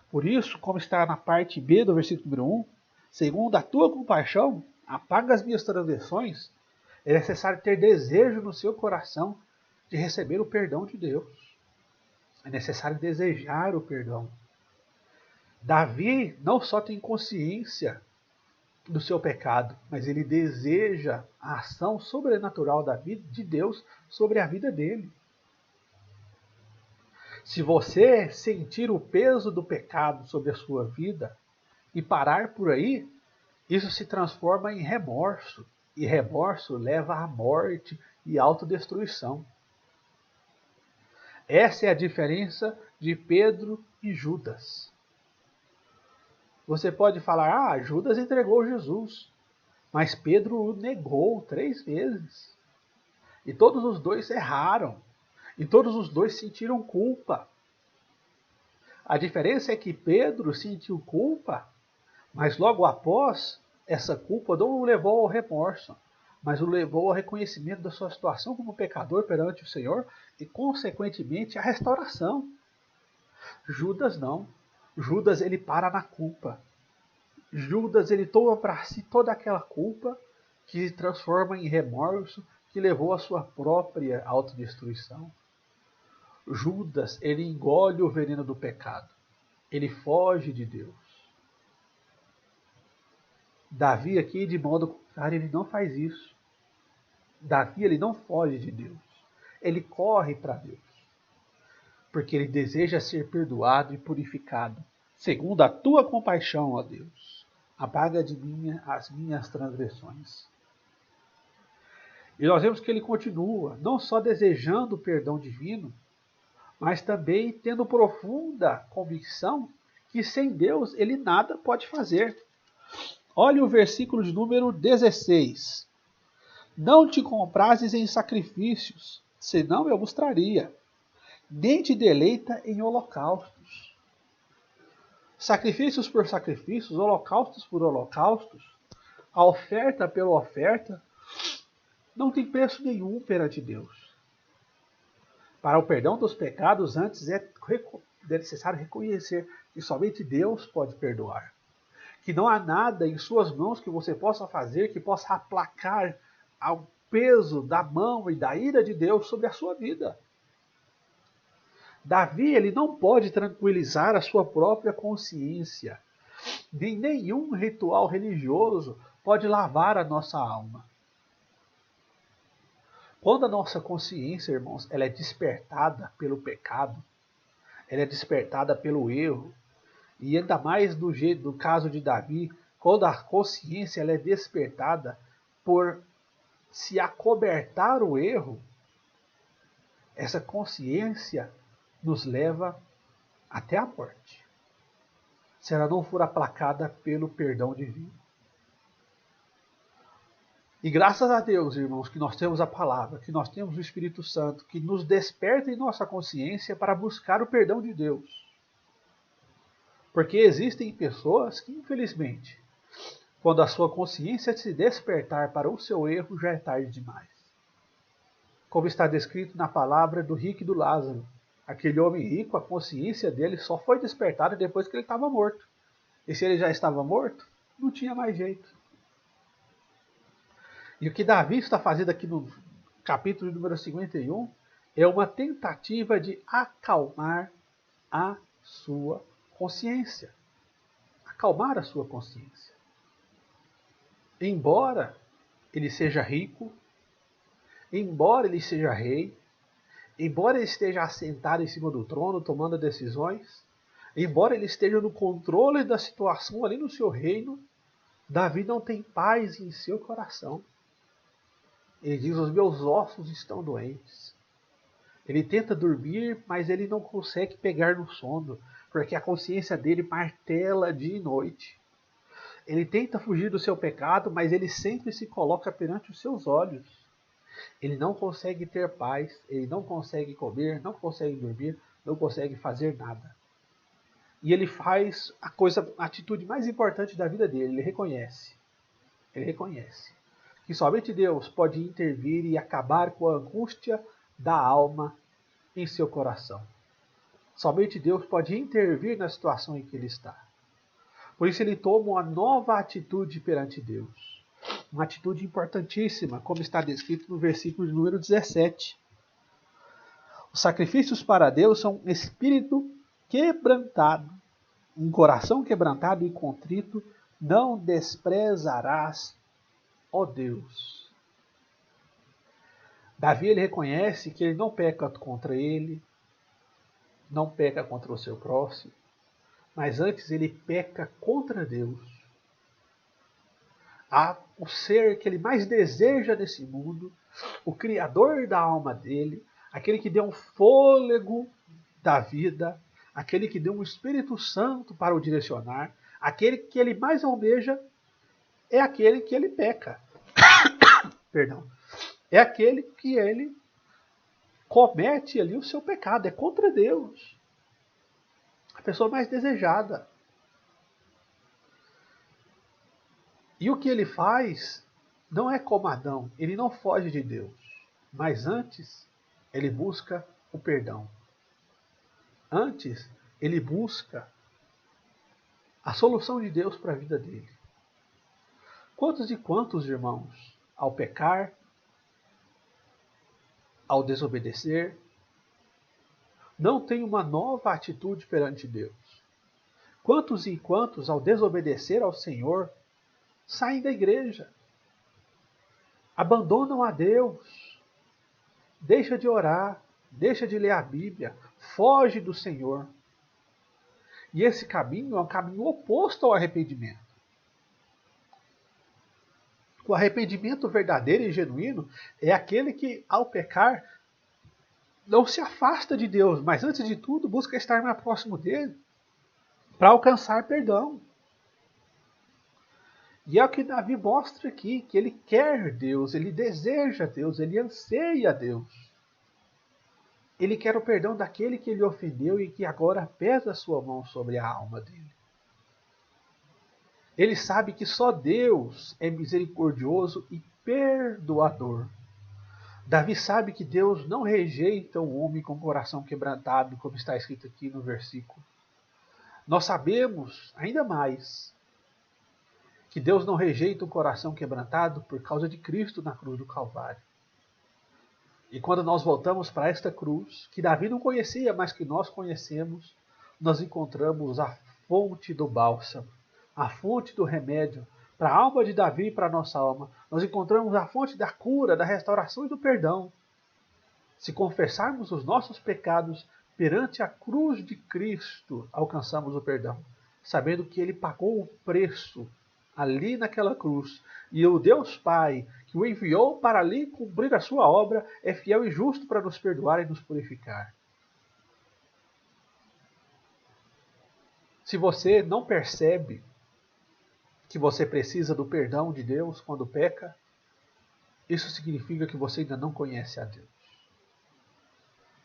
Por isso, como está na parte B do versículo número 1, segundo a tua compaixão, apaga as minhas transgressões, é necessário ter desejo no seu coração de receber o perdão de Deus. É necessário desejar o perdão. Davi não só tem consciência do seu pecado, mas ele deseja a ação sobrenatural de Deus sobre a vida dele. Se você sentir o peso do pecado sobre a sua vida e parar por aí, isso se transforma em remorso. E remorso leva à morte e autodestruição. Essa é a diferença de Pedro e Judas. Você pode falar, Judas entregou Jesus, mas Pedro o negou 3 vezes. E todos os dois erraram. E todos os dois sentiram culpa. A diferença é que Pedro sentiu culpa, mas logo após, essa culpa não o levou ao remorso, mas o levou ao reconhecimento da sua situação como pecador perante o Senhor e, consequentemente, à restauração. Judas não. Judas, ele para na culpa. Judas, ele toma para si toda aquela culpa que se transforma em remorso, que levou à sua própria autodestruição. Judas, ele engole o veneno do pecado. Ele foge de Deus. Davi aqui, de modo contrário, ele não faz isso. Davi, ele não foge de Deus. Ele corre para Deus. Porque ele deseja ser perdoado e purificado. Segundo a tua compaixão, ó Deus, apaga de mim as minhas transgressões. E nós vemos que ele continua, não só desejando o perdão divino, mas também tendo profunda convicção que sem Deus ele nada pode fazer. Olha o versículo de número 16. Não te comprases em sacrifícios, senão eu vos traria. Nem te deleita em holocaustos. Sacrifícios por sacrifícios, holocaustos por holocaustos, a oferta pela oferta, não tem preço nenhum perante Deus. Para o perdão dos pecados, antes é necessário reconhecer que somente Deus pode perdoar. que não há nada em suas mãos que você possa fazer que possa aplacar ao peso da mão e da ira de Deus sobre a sua vida. Davi, ele não pode tranquilizar a sua própria consciência. Nem nenhum ritual religioso pode lavar a nossa alma. Quando a nossa consciência, irmãos, ela é despertada pelo pecado, ela é despertada pelo erro, e ainda mais do caso de Davi, quando a consciência ela é despertada por se acobertar o erro, essa consciência nos leva até a morte, se ela não for aplacada pelo perdão divino. E graças a Deus, irmãos, que nós temos a palavra, que nós temos o Espírito Santo, que nos desperta em nossa consciência para buscar o perdão de Deus. Porque existem pessoas que, infelizmente, quando a sua consciência se despertar para o seu erro, já é tarde demais. Como está descrito na palavra do rico e do Lázaro. Aquele homem rico, a consciência dele só foi despertada depois que ele estava morto. E se ele já estava morto, não tinha mais jeito. E o que Davi está fazendo aqui no capítulo número 51 é uma tentativa de acalmar a sua consciência. Acalmar a sua consciência. Embora ele seja rico, embora ele seja rei, embora ele esteja assentado em cima do trono, tomando decisões, embora ele esteja no controle da situação ali no seu reino, Davi não tem paz em seu coração. Ele diz, os meus ossos estão doentes. Ele tenta dormir, mas ele não consegue pegar no sono, porque a consciência dele martela dia e noite. Ele tenta fugir do seu pecado, mas ele sempre se coloca perante os seus olhos. Ele não consegue ter paz, ele não consegue comer, não consegue dormir, não consegue fazer nada. E ele faz a atitude mais importante da vida dele, ele reconhece. Ele reconhece que somente Deus pode intervir e acabar com a angústia da alma em seu coração. Somente Deus pode intervir na situação em que ele está. Por isso ele toma uma nova atitude perante Deus. Uma atitude importantíssima, como está descrito no versículo de número 17. Os sacrifícios para Deus são um espírito quebrantado, um coração quebrantado e contrito, não desprezarás, ó Deus. Davi ele reconhece que ele não peca contra ele, não peca contra o seu próximo, mas antes ele peca contra Deus. O ser que ele mais deseja nesse mundo, o Criador da alma dele, aquele que deu um fôlego da vida, aquele que deu um Espírito Santo para o direcionar, aquele que ele mais almeja, é aquele que ele peca. Perdão. É aquele que ele comete ali o seu pecado, é contra Deus. A pessoa mais desejada. E o que ele faz não é como Adão, ele não foge de Deus, mas antes ele busca o perdão. Antes ele busca a solução de Deus para a vida dele. Quantos e quantos, irmãos, ao pecar, ao desobedecer, não tem uma nova atitude perante Deus? Quantos e quantos, ao desobedecer ao Senhor, saem da igreja, abandonam a Deus, deixa de orar, deixa de ler a Bíblia, foge do Senhor. E esse caminho é um caminho oposto ao arrependimento. O arrependimento verdadeiro e genuíno é aquele que, ao pecar, não se afasta de Deus, mas antes de tudo busca estar mais próximo dele, para alcançar perdão. E é o que Davi mostra aqui, que ele quer Deus, ele deseja Deus, ele anseia Deus. Ele quer o perdão daquele que ele ofendeu e que agora pesa a sua mão sobre a alma dele. Ele sabe que só Deus é misericordioso e perdoador. Davi sabe que Deus não rejeita um homem com o coração quebrantado, como está escrito aqui no versículo. Nós sabemos, ainda mais, que Deus não rejeita um coração quebrantado por causa de Cristo na cruz do Calvário. E quando nós voltamos para esta cruz, que Davi não conhecia, mas que nós conhecemos, nós encontramos a fonte do bálsamo, a fonte do remédio para a alma de Davi e para a nossa alma. Nós encontramos a fonte da cura, da restauração e do perdão. Se confessarmos os nossos pecados perante a cruz de Cristo, alcançamos o perdão, sabendo que Ele pagou o preço ali naquela cruz. E o Deus Pai, que o enviou para ali cumprir a sua obra, é fiel e justo para nos perdoar e nos purificar. Se você não percebe que você precisa do perdão de Deus quando peca, isso significa que você ainda não conhece a Deus.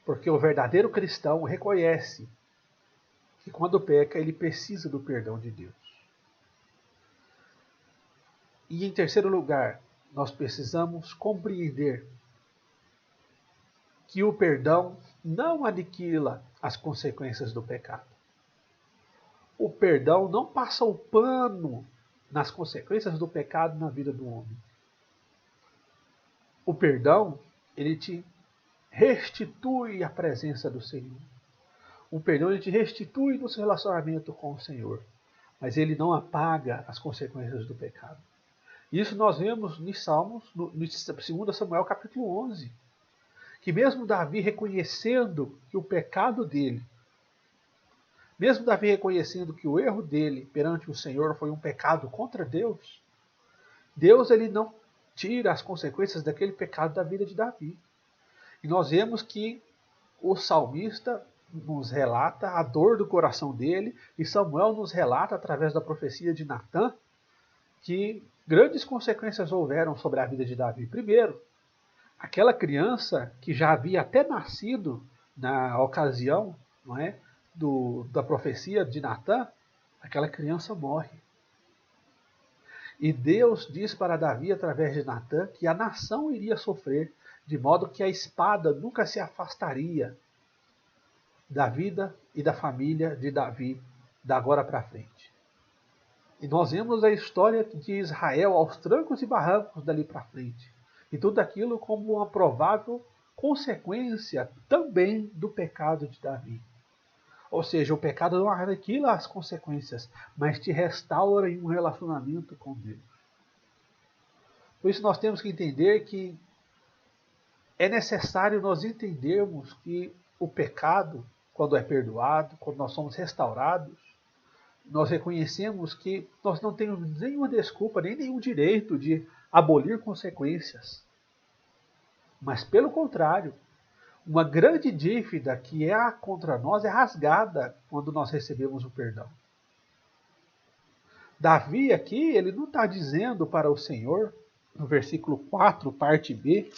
Porque o verdadeiro cristão reconhece que quando peca, ele precisa do perdão de Deus. E em terceiro lugar, nós precisamos compreender que o perdão não aniquila as consequências do pecado. O perdão não passa o pano nas consequências do pecado na vida do homem. O perdão, ele te restitui a presença do Senhor. O perdão, ele te restitui no seu relacionamento com o Senhor. Mas ele não apaga as consequências do pecado. Isso nós vemos em Salmos, no 2 Samuel capítulo 11. Que mesmo Davi reconhecendo que o pecado dele, mesmo Davi reconhecendo que o erro dele perante o Senhor foi um pecado contra Deus, Deus ele não tira as consequências daquele pecado da vida de Davi. E nós vemos que o salmista nos relata a dor do coração dele, e Samuel nos relata, através da profecia de Natã, que grandes consequências houveram sobre a vida de Davi. Primeiro, aquela criança que já havia até nascido na ocasião, não é, da profecia de Natã, aquela criança morre. E Deus diz para Davi, através de Natã, que a nação iria sofrer, de modo que a espada nunca se afastaria da vida e da família de Davi, da agora para frente. E nós vemos a história de Israel aos trancos e barrancos dali para frente. E tudo aquilo como uma provável consequência também do pecado de Davi. Ou seja, o pecado não aniquila as consequências, mas te restaura em um relacionamento com Deus. Por isso nós temos que entender que é necessário nós entendermos que o pecado, quando é perdoado, quando nós somos restaurados, nós reconhecemos que nós não temos nenhuma desculpa, nem nenhum direito de abolir consequências. Mas, pelo contrário, uma grande dívida que há contra nós é rasgada quando nós recebemos o perdão. Davi aqui, ele não está dizendo para o Senhor, no versículo 4, parte B,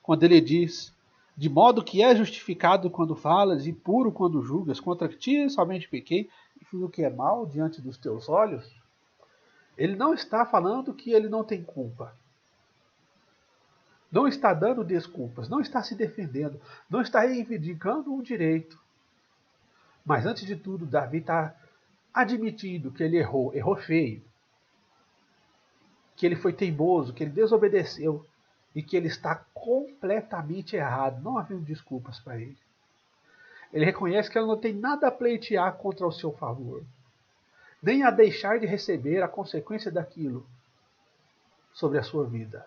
quando ele diz: de modo que é justificado quando falas e puro quando julgas, contra ti somente pequei e fiz o que é mal diante dos teus olhos. Ele não está falando que ele não tem culpa. Não está dando desculpas, não está se defendendo, não está reivindicando um direito. Mas antes de tudo, Davi está admitindo que ele errou feio, que ele foi teimoso, que ele desobedeceu e que ele está completamente errado. Não havia desculpas para ele. Ele reconhece que ele não tem nada a pleitear contra o seu favor, nem a deixar de receber a consequência daquilo sobre a sua vida.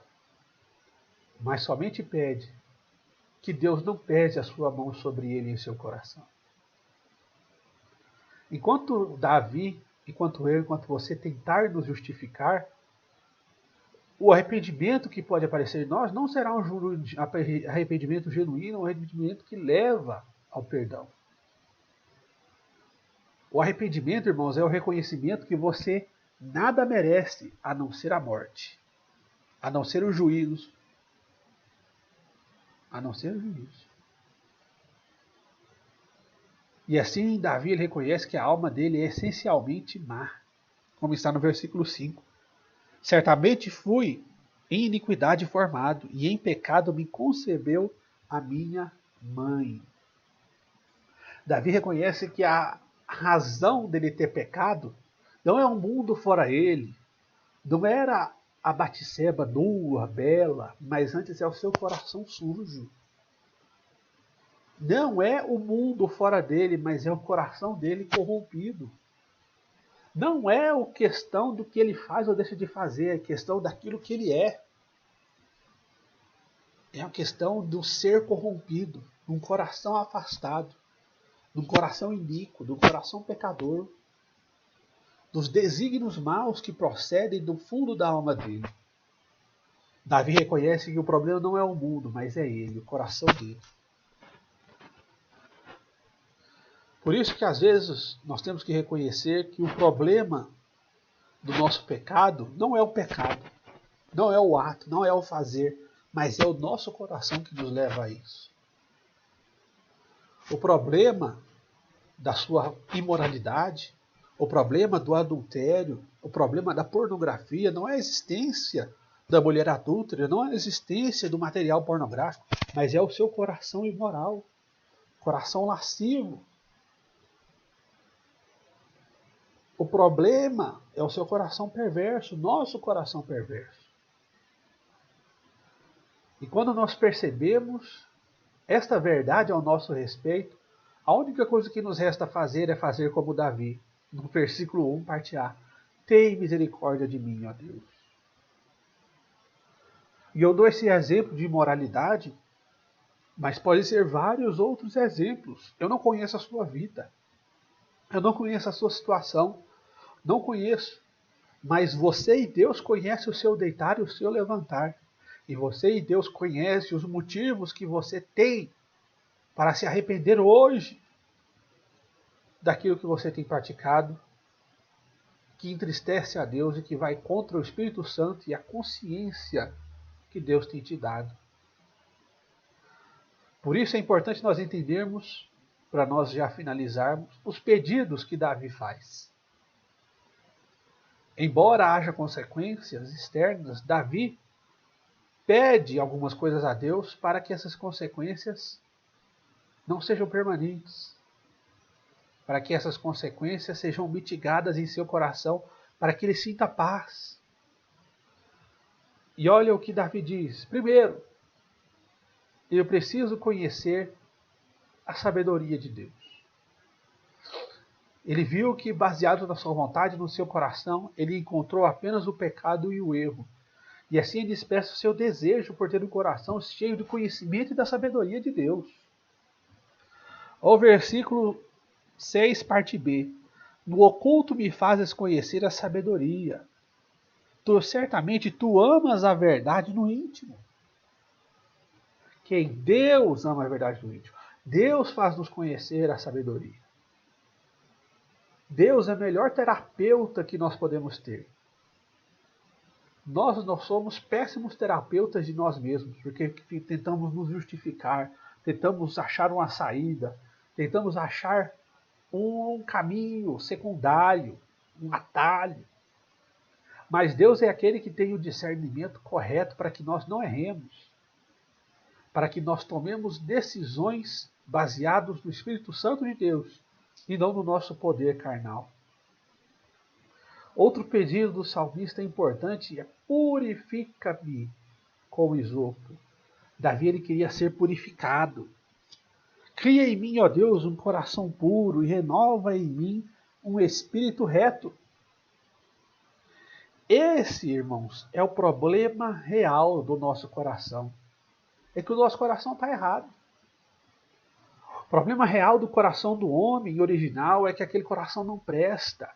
Mas somente pede que Deus não pese a sua mão sobre ele em seu coração. Enquanto Davi, enquanto eu, enquanto você tentar nos justificar, o arrependimento que pode aparecer em nós não será um arrependimento genuíno, um arrependimento que leva ao perdão. O arrependimento, irmãos, é o reconhecimento que você nada merece a não ser a morte, a não ser o juízo, a não ser o juízo. E assim, Davi ele reconhece que a alma dele é essencialmente má, como está no versículo 5. Certamente fui em iniquidade formado, e em pecado me concebeu a minha mãe. Davi reconhece que a razão dele ter pecado Não é um mundo fora ele. Não era a Batseba nua, bela, mas antes é o seu coração sujo. Não é o mundo fora dele, mas é o coração dele corrompido. Não é a questão do que ele faz ou deixa de fazer, é a questão daquilo que ele é. É a questão do ser corrompido, de um coração afastado, de um coração iníquo, de um coração pecador, dos desígnios maus que procedem do fundo da alma dele. Davi reconhece que o problema não é o mundo, mas é ele, o coração dele. Por isso que às vezes nós temos que reconhecer que o problema do nosso pecado não é o pecado, não é o ato, não é o fazer, mas é o nosso coração que nos leva a isso. O problema da sua imoralidade, o problema do adultério, o problema da pornografia não é a existência da mulher adúltera, não é a existência do material pornográfico, mas é o seu coração imoral, coração lascivo. O problema é o seu coração perverso, nosso coração perverso. E quando nós percebemos esta verdade ao nosso respeito, a única coisa que nos resta fazer é fazer como Davi, no versículo 1, parte A. Tem misericórdia de mim, ó Deus. E eu dou esse exemplo de imoralidade, mas pode ser vários outros exemplos. Eu não conheço a sua vida. Eu não conheço a sua situação. Não conheço. Mas você e Deus conhecem o seu deitar e o seu levantar. E você e Deus conhecem os motivos que você tem para se arrepender hoje daquilo que você tem praticado, que entristece a Deus e que vai contra o Espírito Santo e a consciência que Deus tem te dado. Por isso é importante nós entendermos, para nós já finalizarmos, os pedidos que Davi faz. Embora haja consequências externas, Davi pede algumas coisas a Deus para que essas consequências não sejam permanentes, para que essas consequências sejam mitigadas em seu coração, para que ele sinta paz. E olha o que Davi diz. Primeiro, eu preciso conhecer a sabedoria de Deus. Ele viu que, baseado na sua vontade, no seu coração, ele encontrou apenas o pecado e o erro. E assim ele expressa o seu desejo por ter um coração cheio do conhecimento e da sabedoria de Deus. O versículo 6, parte B. No oculto me fazes conhecer a sabedoria. Certamente tu amas a verdade no íntimo. Quem? Deus ama a verdade no íntimo. Deus faz-nos conhecer a sabedoria. Deus é o melhor terapeuta que nós podemos ter. Nós não somos péssimos terapeutas de nós mesmos, porque tentamos nos justificar, tentamos achar uma saída, tentamos achar um caminho secundário, um atalho. Mas Deus é aquele que tem o discernimento correto para que nós não erremos, para que nós tomemos decisões baseadas no Espírito Santo de Deus e não no nosso poder carnal. Outro pedido do salmista importante é: purifica-me com isopo. Davi ele queria ser purificado. Cria em mim, ó Deus, um coração puro e renova em mim um espírito reto. Esse, irmãos, é o problema real do nosso coração. É que o nosso coração está errado. O problema real do coração do homem original é que aquele coração não presta.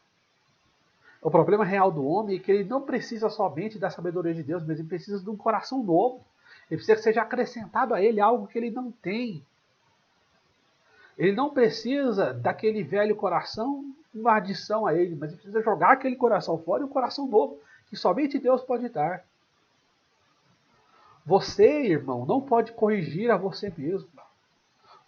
O problema real do homem é que ele não precisa somente da sabedoria de Deus, mas ele precisa de um coração novo. Ele precisa que seja acrescentado a ele algo que ele não tem. Ele não precisa daquele velho coração, uma adição a ele, mas ele precisa jogar aquele coração fora e um coração novo, que somente Deus pode dar. Você, irmão, não pode corrigir a você mesmo.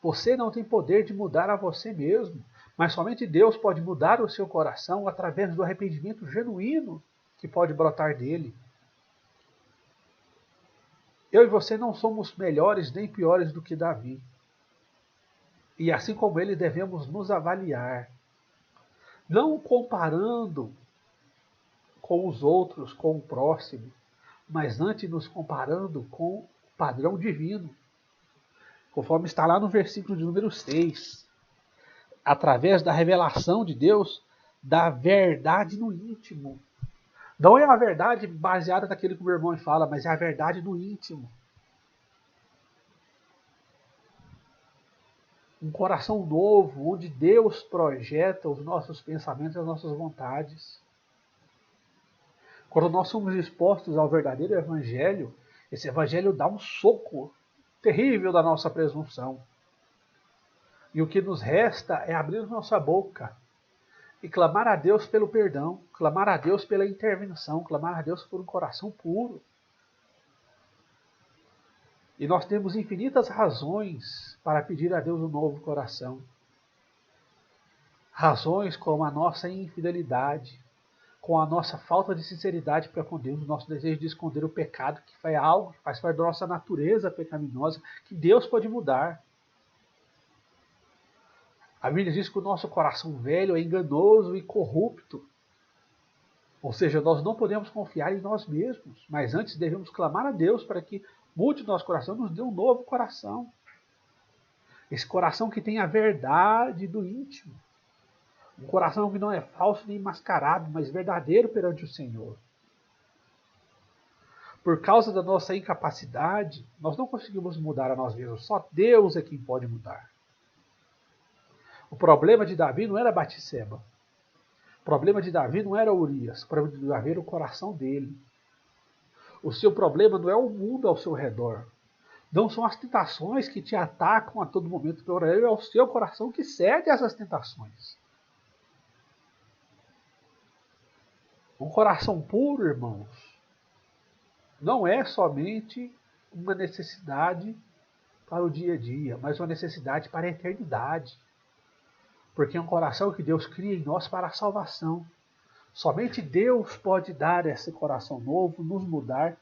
Você não tem poder de mudar a você mesmo, mas somente Deus pode mudar o seu coração através do arrependimento genuíno que pode brotar dele. Eu e você não somos melhores nem piores do que Davi. E assim como ele, devemos nos avaliar. Não comparando com os outros, com o próximo, mas antes nos comparando com o padrão divino. Conforme está lá no versículo de número 6. Através da revelação de Deus, da verdade no íntimo. Não é a verdade baseada naquilo que o meu irmão fala, mas é a verdade no íntimo. Um coração novo, onde Deus projeta os nossos pensamentos e as nossas vontades. Quando nós somos expostos ao verdadeiro evangelho, esse evangelho dá um soco terrível da nossa presunção. E o que nos resta é abrir nossa boca e clamar a Deus pelo perdão, clamar a Deus pela intervenção, clamar a Deus por um coração puro. E nós temos infinitas razões para pedir a Deus um novo coração. Razões como a nossa infidelidade, com a nossa falta de sinceridade para com Deus, o nosso desejo de esconder o pecado, que foi algo que faz parte da nossa natureza pecaminosa, que Deus pode mudar. A Bíblia diz que o nosso coração velho é enganoso e corrupto. Ou seja, nós não podemos confiar em nós mesmos, mas antes devemos clamar a Deus para que mude o nosso coração, nos dê um novo coração. Esse coração que tem a verdade do íntimo. Um coração que não é falso nem mascarado, mas verdadeiro perante o Senhor. Por causa da nossa incapacidade, nós não conseguimos mudar a nós mesmos. Só Deus é quem pode mudar. O problema de Davi não era Batseba. O problema de Davi não era Urias. O problema de Davi era o coração dele. O seu problema não é o mundo ao seu redor. Não são as tentações que te atacam a todo momento. O problema é o seu coração que cede a essas tentações. Um coração puro, irmãos, não é somente uma necessidade para o dia a dia, mas uma necessidade para a eternidade. Porque é um coração que Deus cria em nós para a salvação. Somente Deus pode dar esse coração novo, nos mudar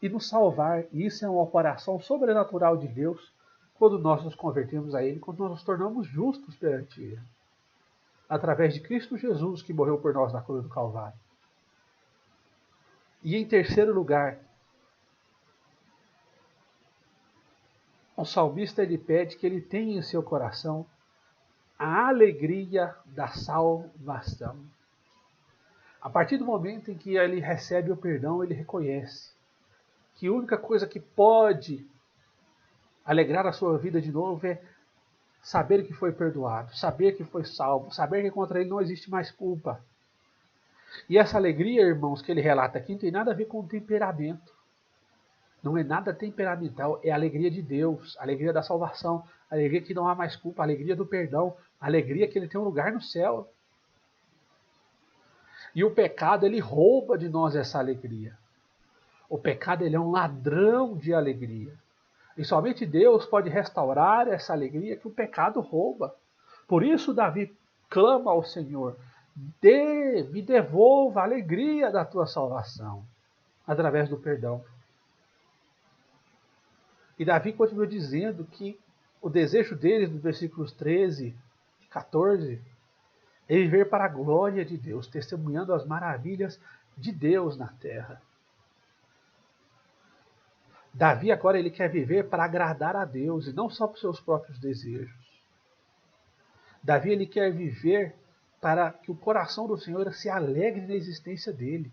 e nos salvar. E isso é uma operação sobrenatural de Deus quando nós nos convertemos a Ele, quando nós nos tornamos justos perante Ele. Através de Cristo Jesus, que morreu por nós na cruz do Calvário. E em terceiro lugar, o salmista ele pede que ele tenha em seu coração a alegria da salvação. A partir do momento em que ele recebe o perdão, ele reconhece que a única coisa que pode alegrar a sua vida de novo é saber que foi perdoado, saber que foi salvo, saber que contra ele não existe mais culpa. E essa alegria, irmãos, que ele relata aqui, não tem nada a ver com temperamento. Não é nada temperamental, é a alegria de Deus, a alegria da salvação, a alegria que não há mais culpa, a alegria do perdão, a alegria que ele tem um lugar no céu. E o pecado, ele rouba de nós essa alegria. O pecado, ele é um ladrão de alegria. E somente Deus pode restaurar essa alegria que o pecado rouba. Por isso Davi clama ao Senhor, me devolva a alegria da tua salvação, através do perdão. E Davi continua dizendo que o desejo dele, nos versículos 13 e 14, é viver para a glória de Deus, testemunhando as maravilhas de Deus na terra. Davi agora ele quer viver para agradar a Deus e não só para os seus próprios desejos. Davi ele quer viver para que o coração do Senhor se alegre na existência dele.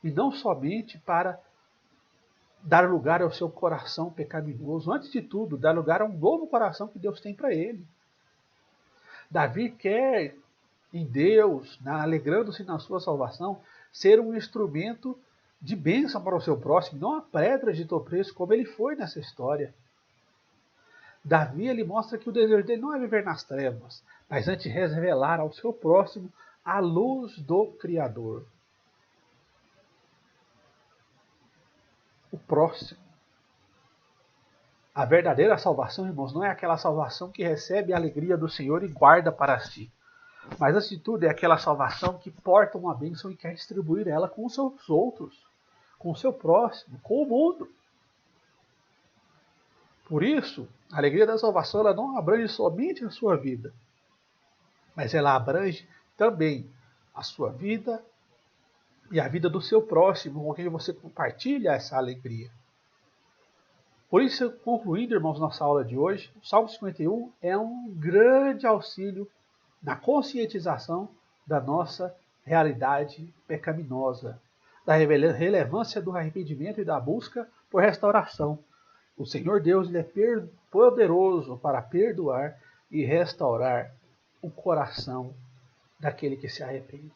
E não somente para dar lugar ao seu coração pecaminoso. Antes de tudo, dar lugar a um novo coração que Deus tem para ele. Davi quer em Deus, alegrando-se na sua salvação, ser um instrumento de bênção para o seu próximo, não a pedra de tropeço como ele foi nessa história. Davi ele mostra que o desejo dele não é viver nas trevas, mas antes revelar ao seu próximo a luz do Criador. O próximo. A verdadeira salvação, irmãos, não é aquela salvação que recebe a alegria do Senhor e guarda para si. Mas, antes de tudo, é aquela salvação que porta uma bênção e quer distribuir ela com os seus outros, com o seu próximo, com o mundo. Por isso, a alegria da salvação ela não abrange somente a sua vida, mas ela abrange também a sua vida e a vida do seu próximo, com quem você compartilha essa alegria. Por isso, concluindo, irmãos, nossa aula de hoje, o Salmo 51 é um grande auxílio na conscientização da nossa realidade pecaminosa, da relevância do arrependimento e da busca por restauração. O Senhor Deus ele é poderoso para perdoar e restaurar o coração daquele que se arrepende.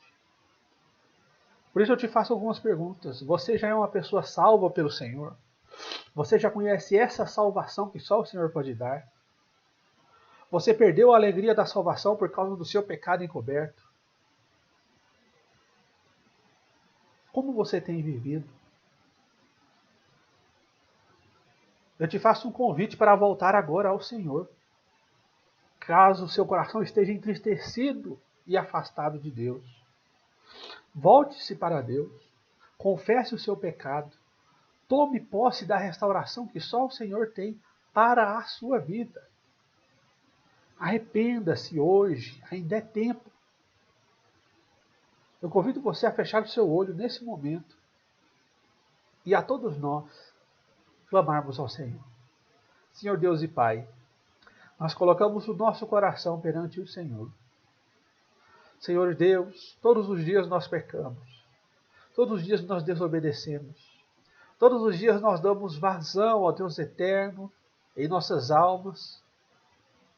Por isso eu te faço algumas perguntas. Você já é uma pessoa salva pelo Senhor? Você já conhece essa salvação que só o Senhor pode dar? Você perdeu a alegria da salvação por causa do seu pecado encoberto? Como você tem vivido? Eu te faço um convite para voltar agora ao Senhor. Caso o seu coração esteja entristecido e afastado de Deus, volte-se para Deus, confesse o seu pecado, tome posse da restauração que só o Senhor tem para a sua vida. Arrependa-se hoje, ainda é tempo. Eu convido você a fechar o seu olho nesse momento e a todos nós clamarmos ao Senhor. Senhor Deus e Pai, nós colocamos o nosso coração perante o Senhor. Senhor Deus, todos os dias nós pecamos, todos os dias nós desobedecemos, todos os dias nós damos vazão ao Deus eterno em nossas almas,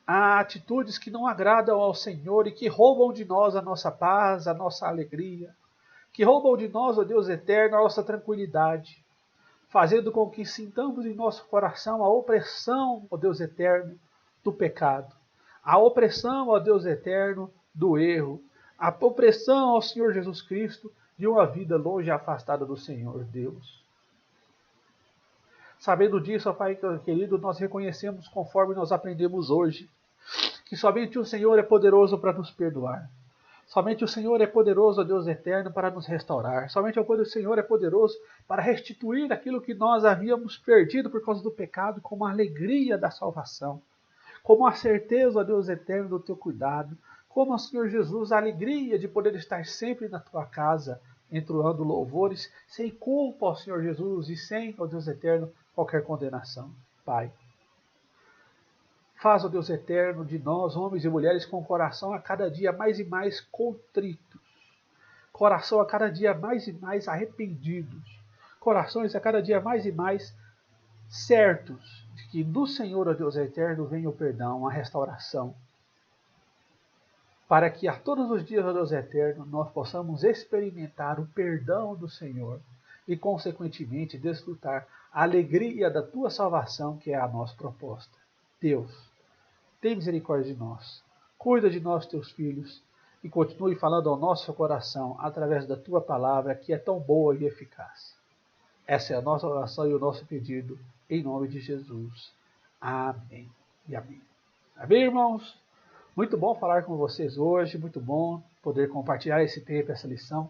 a atitudes que não agradam ao Senhor e que roubam de nós a nossa paz, a nossa alegria, que roubam de nós, ó Deus eterno, a nossa tranquilidade, fazendo com que sintamos em nosso coração a opressão, ó Deus eterno, do pecado, a opressão, ó Deus eterno, do erro, a opressão ao Senhor Jesus Cristo de uma vida longe e afastada do Senhor Deus. Sabendo disso, ó Pai querido, nós reconhecemos, conforme nós aprendemos hoje, que somente o Senhor é poderoso para nos perdoar. Somente o Senhor é poderoso, ó Deus eterno, para nos restaurar. Somente o Senhor é poderoso para restituir aquilo que nós havíamos perdido por causa do pecado, como a alegria da salvação, como a certeza, ó Deus eterno, do teu cuidado, como, ó Senhor Jesus, a alegria de poder estar sempre na tua casa, entoando louvores, sem culpa, ó Senhor Jesus, e sem, ó Deus eterno, qualquer condenação. Pai, faz, ó Deus eterno, de nós, homens e mulheres, com o coração a cada dia mais e mais contritos, coração a cada dia mais e mais arrependidos, corações a cada dia mais e mais certos de que do Senhor, ó Deus eterno, vem o perdão, a restauração, para que a todos os dias, ó Deus eterno, nós possamos experimentar o perdão do Senhor e, consequentemente, desfrutar a alegria da tua salvação, que é a nossa proposta. Deus, tem misericórdia de nós, cuida de nós, teus filhos, e continue falando ao nosso coração através da tua palavra, que é tão boa e eficaz. Essa é a nossa oração e o nosso pedido, em nome de Jesus. Amém e amém. Amém, irmãos? Muito bom falar com vocês hoje, muito bom poder compartilhar esse tempo, essa lição.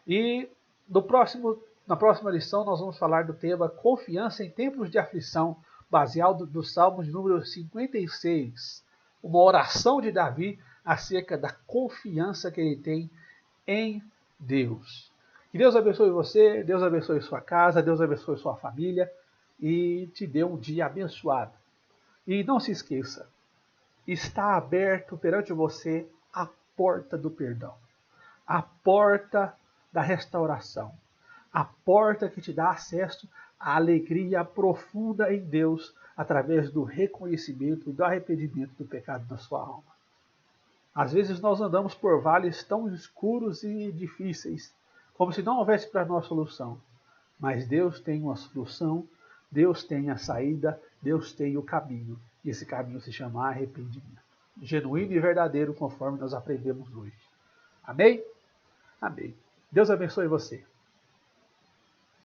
E na próxima lição nós vamos falar do tema confiança em tempos de aflição, baseado no Salmo de número 56, uma oração de Davi acerca da confiança que ele tem em Deus. Que Deus abençoe você, Deus abençoe sua casa, Deus abençoe sua família e te dê um dia abençoado. E não se esqueça, está aberto perante você a porta do perdão, a porta da restauração, a porta que te dá acesso à alegria profunda em Deus através do reconhecimento e do arrependimento do pecado da sua alma. Às vezes nós andamos por vales tão escuros e difíceis, como se não houvesse para nós solução. Mas Deus tem uma solução, Deus tem a saída, Deus tem o caminho. E esse caminho se chama arrependimento. Genuíno e verdadeiro, conforme nós aprendemos hoje. Amém? Amém. Deus abençoe você.